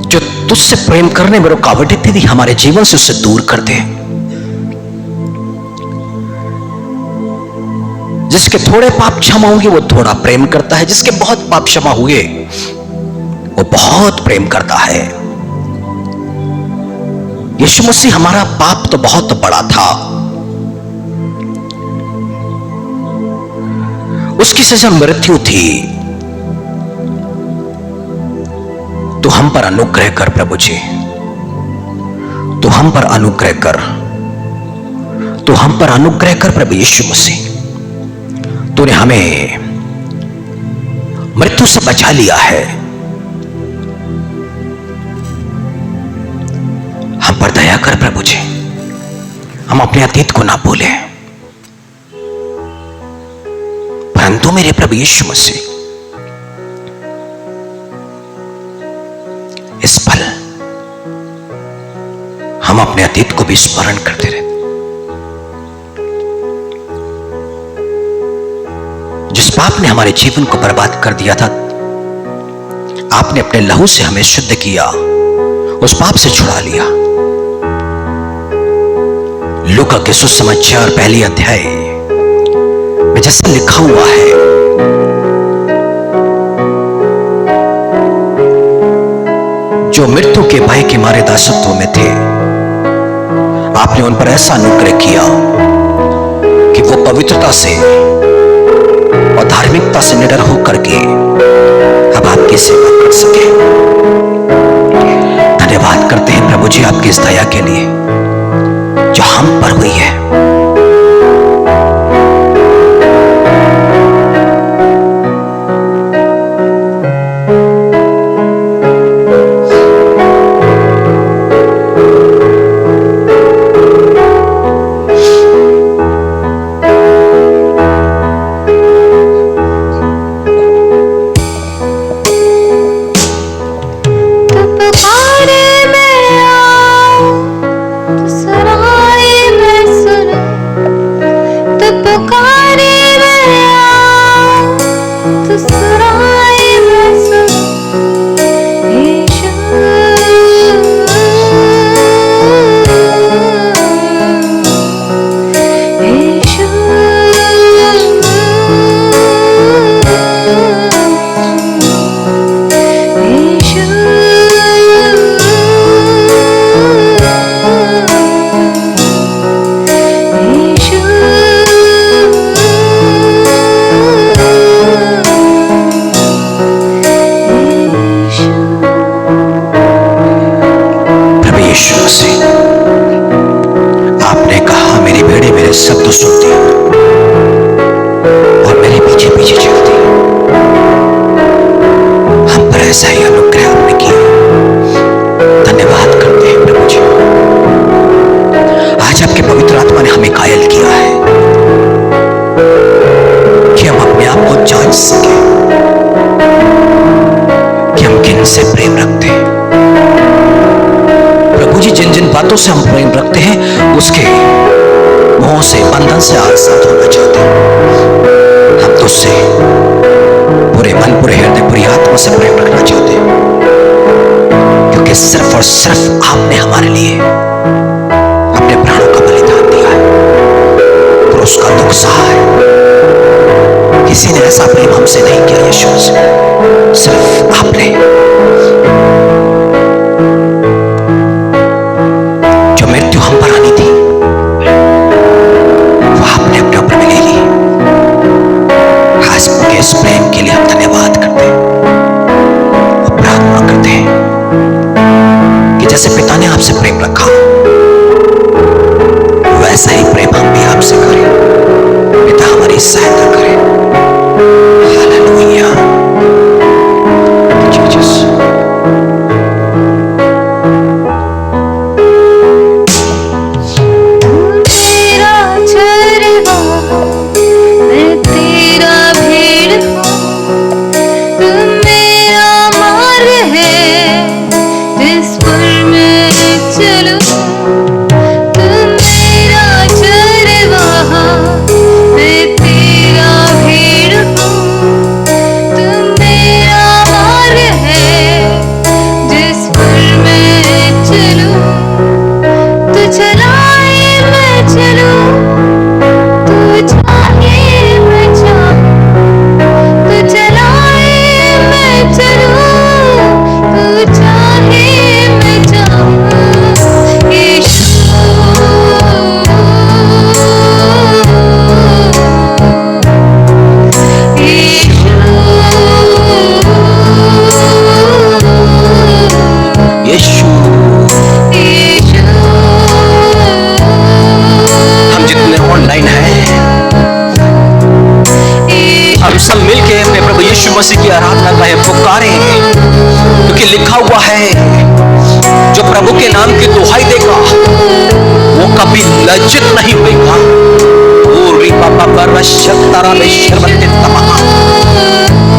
जो तुझसे प्रेम करने में रुकावटें थी, हमारे जीवन से उसे दूर कर दे। जिसके थोड़े पाप क्षमा होंगे वो थोड़ा प्रेम करता है, जिसके बहुत पाप क्षमा हुए वो बहुत प्रेम करता है। यीशु मसीह, हमारा पाप तो बहुत बड़ा था, उसकी सजा मृत्यु थी। तो हम पर अनुग्रह कर प्रभु जी, तो हम पर अनुग्रह कर, तो हम पर अनुग्रह कर प्रभु यीशु मसीह। तूने हमें मृत्यु से बचा लिया है, हम पर दया कर प्रभु जी। हम अपने अतीत को ना भूलें, परंतु मेरे प्रभु यीशु मसीह इस पल हम अपने अतीत को भी स्मरण करते रहे। जिस पाप ने हमारे जीवन को बर्बाद कर दिया था, आपने अपने लहू से हमें शुद्ध किया, उस पाप से छुड़ा लिया। लूका के सुसमाचार पहले अध्याय में जैसा लिखा हुआ है, जो मृत्यु के भय के मारे दासत्व में थे, आपने उन पर ऐसा अनुग्रह किया कि वो पवित्रता से और धार्मिकता से निडर होकर के अब आपकी सेवा कर सके। धन्यवाद करते हैं प्रभु जी आपकी इस दया के लिए जो हम पर हुई है। शब्द सुनती और मेरे पीछे पीछे चलती। हम पर ऐसा ही अनुग्रह आपने किया। धन्यवाद करते हैं प्रभु जी। आज आपके पवित्र आत्मा ने हमें कायल किया है कि हम अपने आप को जांच सके कि हम किन से प्रेम रखते हैं। प्रभु जी, जिन जिन बातों से हम प्रेम रखते हैं उसके मोह से, बंधन से आजाद होना चाहते हैं। हम तुझसे पूरे मन, पूरे हृदय, पूरी आत्मा से प्रेम रखना चाहते हैं, क्योंकि सिर्फ और सिर्फ आपने हमारे लिए अपने प्राणों का बलिदान दिया है, क्रूस का दुख सहा है। किसी ने ऐसा प्रेम हमसे नहीं किया यीशु से, सिर्फ आपने। जो मृत्यु हम पर आनी थी इस प्रेम के लिए हम धन्यवाद करते हैं और प्रार्थना करते हैं कि जैसे पिता ने आपसे प्रेम रखा वैसा ही प्रेम हम भी आपसे करें। पिता हमारी सहायता करें। हालेलुया। जीसस। मसीह की आराधना का पुकारें, क्योंकि लिखा हुआ है जो प्रभु के नाम की दुहाई देगा वो कभी लज्जित नहीं होगा।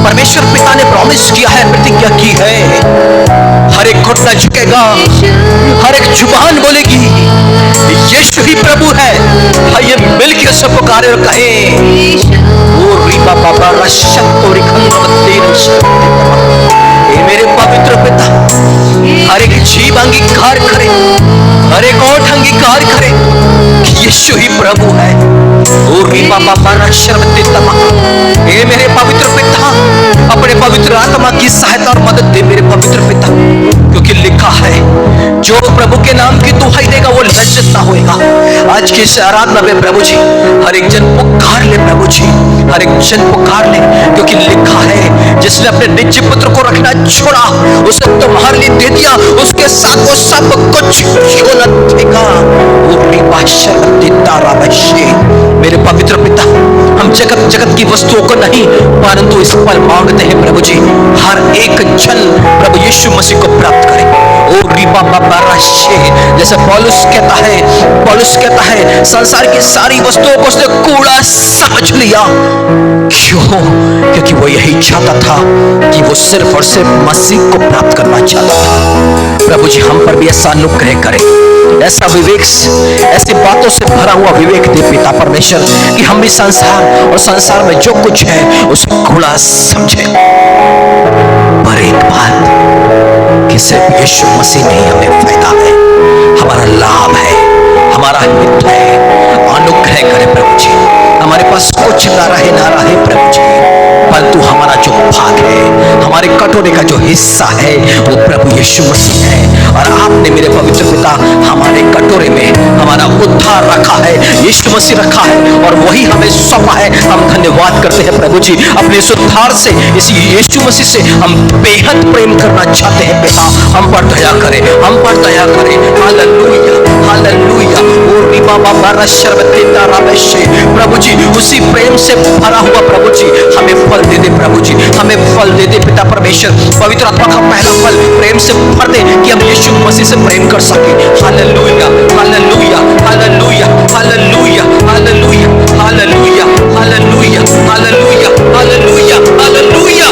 परमेश्वर पिता ने प्रॉमिस किया है, प्रतिज्ञा की है, हर एक घुटना झुकेगा, हर एक जुबान बोलेगी यीशु ही प्रभु है। आइए मिलकर सब पुकारे और कहें, मेरे पवित्र पिता, हर एक जीव अंगीकार करे, हर एक ओठ अंगीकार करे कि यीशु ही प्रभु है। हे मेरे पवित्र पिता, अपने पवित्र आत्मा की सहायता और मदद दे मेरे पवित्र पिता, क्योंकि जो प्रभु के नाम की दुहाई देगा वो लज्जित ना होएगा। आज की इस आराधना में प्रभु जी हर एक जन पुकार ले, प्रभु जी हर एक जन पुकार ले, क्योंकि लिखा है जिसने अपने निजी पुत्र को रखना छोड़ा उसे तुम्हारे लिए दे दिया, उसके साथ वो सब कुछ क्यों न देगा। मेरे पवित्र पिता, हम जगत की वस्तुओं को नहीं परंतु इस पल मांगते हैं प्रभु जी हर एक जन प्रभु यीशु मसीह को प्राप्त करे। ओ रिबा बाबा राशे, जैसे पौलुस कहता है संसार की सारी वस्तुओं को उसने कूड़ा समझ लिया। क्यों? क्योंकि वो यही चाहता था कि वो सिर्फ और सिर्फ मसीह को प्राप्त करना चाहता था। प्रभु जी हम पर भी ऐसा अनुग्रह करें, ऐसा विवेक, ऐसी बातों से भरा हुआ विवेक दे पिता परमेश्वर कि हम भी संसार और संसार में जो कुछ है उसे कूड़ा समझे। पर एक बात कि सिर्फ यीशु मसीह में ही हमें फायदा है, हमारा लाभ है, हमारा हित है। अनुग्रह करे प्रभु जी, हमारे पास कुछ ना रहे प्रभु जी, परंतु हमारा जो भाग है, हमारे कटोरे का जो हिस्सा है वो प्रभु यीशु मसीह है। और आपने मेरे पवित्र पिता हमारे कटोरे में हमारा उद्धार रखा है, यीशु मसीह रखा है और वही हमें सौंपा है। हम धन्यवाद करते हैं प्रभु जी, अपने इस उद्धार से, इस यीशु मसीह से हम बेहद प्रेम करना चाहते हैं पिता। हम पर दया करें, हम पर दया करें। Hallelujah hallelujah. ओ रिबा बाबा रशरबतेता रामेशे, प्रभु जी उसी प्रेम से भरा हुआ प्रभु जी हमें फल दे दे प्रभु जी, हमें फल दे दे पिता परमेश्वर। पवित्र आत्मा का पहला फल प्रेम से भर दे कि हम यीशु मसीह से प्रेम कर सके। Hallelujah hallelujah hallelujah hallelujah hallelujah hallelujah hallelujah hallelujah hallelujah hallelujah hallelujah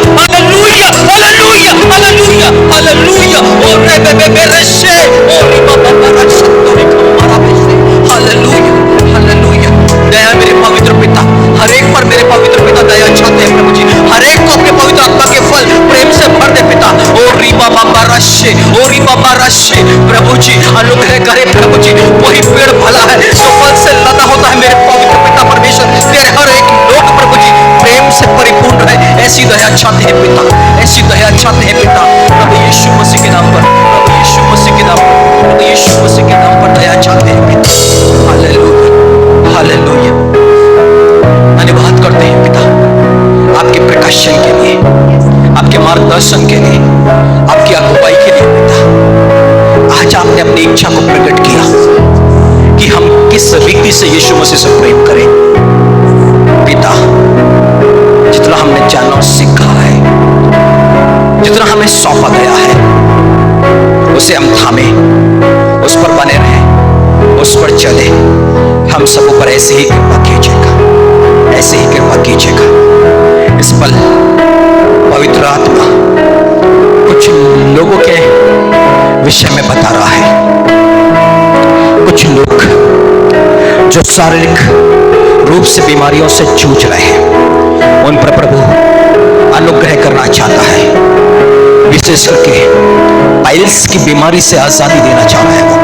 hallelujah hallelujah hallelujah. ओ रे बे रशे, ओ री बाबा रशतो रे कमारा बेशे। Hallelujah hallelujah. दया मेरे पवित्र पिता, हर एक पर मेरे पवित्र पिता दया चाहते हैं प्रभु जी, हर एक को अपने पवित्र आत्मा के फल प्रेम से भर दे पिता। ओ रीबा बाबा रशे, ओ रीबा बाबा रशे, प्रभु जी अनुग्रह करे प्रभु जी। वही पेड़ भला है जो फल से लदा होता है मेरे पवित्र पिता परमेश्वर। तेरे हर एक लोग प्रभु जी प्रेम से परिपूर्ण रहे, ऐसी दया चाहते हैं पिता, ऐसी दया चाहते हैं पिता। प्रभु यीशु मसीह के नाम पर, प्रभु यीशु मसीह के नाम पर, प्रभु यीशु मसीह के नाम पर दया चाहते हैं पिता। Hallelujah hallelujah. धन्यवाद करते हैं पिता आपके प्रकाशन के लिए, आपके मार्गदर्शन के लिए, आपकी अगुवाई के लिए पिता। आज आपने अपनी इच्छा को प्रकट किया कि हम किस रीति से यीशु मसीह से प्रेम करें पिता। जितना हमने जाना और सीखा है, जितना हमें सौंपा गया है उसे हम थामे, उस पर बने रहे, उस पर चले। हम सब ऊपर ऐसे ही कृपा कीजिएगा, ऐसे ही कृपा कीजिएगा। इस पल पवित्र आत्मा कुछ लोगों के विषय में बता रहा है। कुछ लोग जो शारीरिक रूप से बीमारियों से जूझ रहे हैं, उन पर प्रभु अनुग्रह करना चाहता है। विशेष करके पाइल्स की बीमारी से आजादी देना चाह रहा है वो।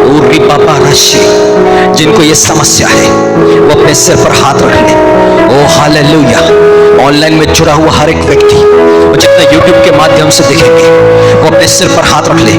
और बाबा राशि जिनको ये समस्या है वो अपने सिर पर हाथ रख ले। ओ हालेलुया। ऑनलाइन में जुड़ा हुआ हर एक व्यक्ति और जितने यूट्यूब के माध्यम से देखेंगे वो अपने सिर पर हाथ रख ले।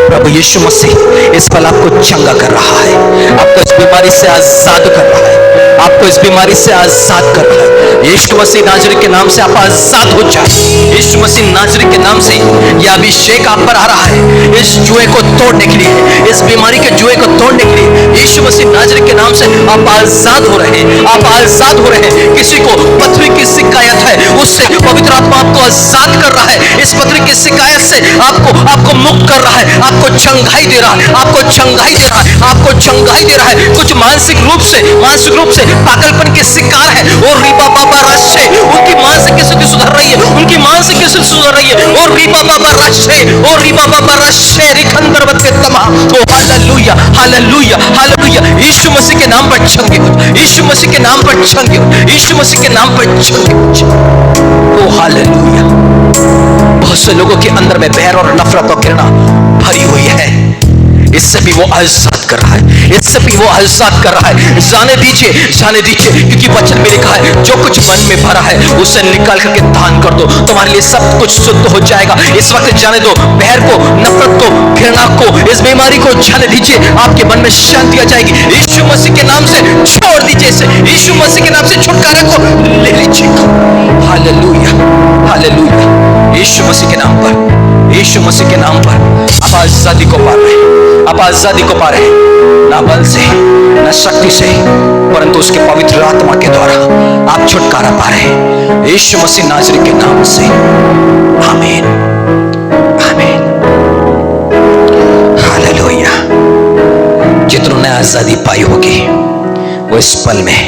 प्रभु यीशु मसीह इस पल आपको चंगा कर रहा है, आपको इस बीमारी से आजाद कर रहा है, आपको इस बीमारी से आजाद कर रहा है। यीशु मसीह नाजरी के नाम से आप आजाद हो जाए। यीशु मसीह नाजरी के नाम से यह अभिषेक आप पर आ रहा है इस जुए को तोड़ने के लिए, इस बीमारी के जुए को तोड़ने के लिए। यीशु मसीह नाजरी के नाम से आप आजाद हो रहे हैं, आप आजाद हो रहे हैं। किसी को पथरी की शिकायत है उससे पवित्र आत्मा आपको आजाद कर रहा है। इस पथरी की शिकायत से आपको मुक्त कर रहा है, आपको चंगाई दे रहा है, आपको चंगाई दे रहा है, आपको चंगाई दे रहा है। कुछ मानसिक रूप से पागलपन के शिकार है और रीबा बाबा राशे, उनकी मानसिक स्थिति सुधर रही है, उनकी मानसिक स्थिति सुधर रही है। और रीबा बाबा राशे, और रीबा बाबा राशे रिखंदरवत के तमा। ओ हालेलुया हालेलुया हालेलुया। यीशु मसीह के नाम पर चंगे हो, यीशु मसीह के नाम पर चंगे हो, यीशु मसीह के नाम पर चंगे हो। ओ हालेलुया। बहुत से लोगों के अंदर में बैर और नफरत और घृणा भरी हुई है, इससे भी वो आजाद कर रहा है, इससे भी वो आजाद कर रहा है। जाने दीजिए, जाने दीजिए, क्योंकि वचन में लिखा है जो कुछ मन में भरा है उसे निकाल करके दान कर दो, तुम्हारे लिए सब कुछ शुद्ध हो जाएगा। इस वक्त जाने दो बैर को, नफरत को, घृणा को, इस बीमारी को जाने दीजिए, आपके मन में शांति आ जाएगी। यीशु मसीह के नाम से छोड़ दीजिए इसे, यीशु मसीह के नाम से छुटकारा को ले लीजिए। Hallelujah, hallelujah. यीशु मसीह के नाम पर, यीशु मसीह के नाम पर आप आजादी को पा रहे हैं, आप आजादी को पा रहे हैं। ना बल से, ना शक्ति से, परंतु उसके पवित्र आत्मा के द्वारा आप छुटकारा पा रहे हैं, यीशु मसीह नाजरी के नाम से। आमीन, आमीन, हालेलुया। जितनों ने आजादी पाई होगी वो इस पल में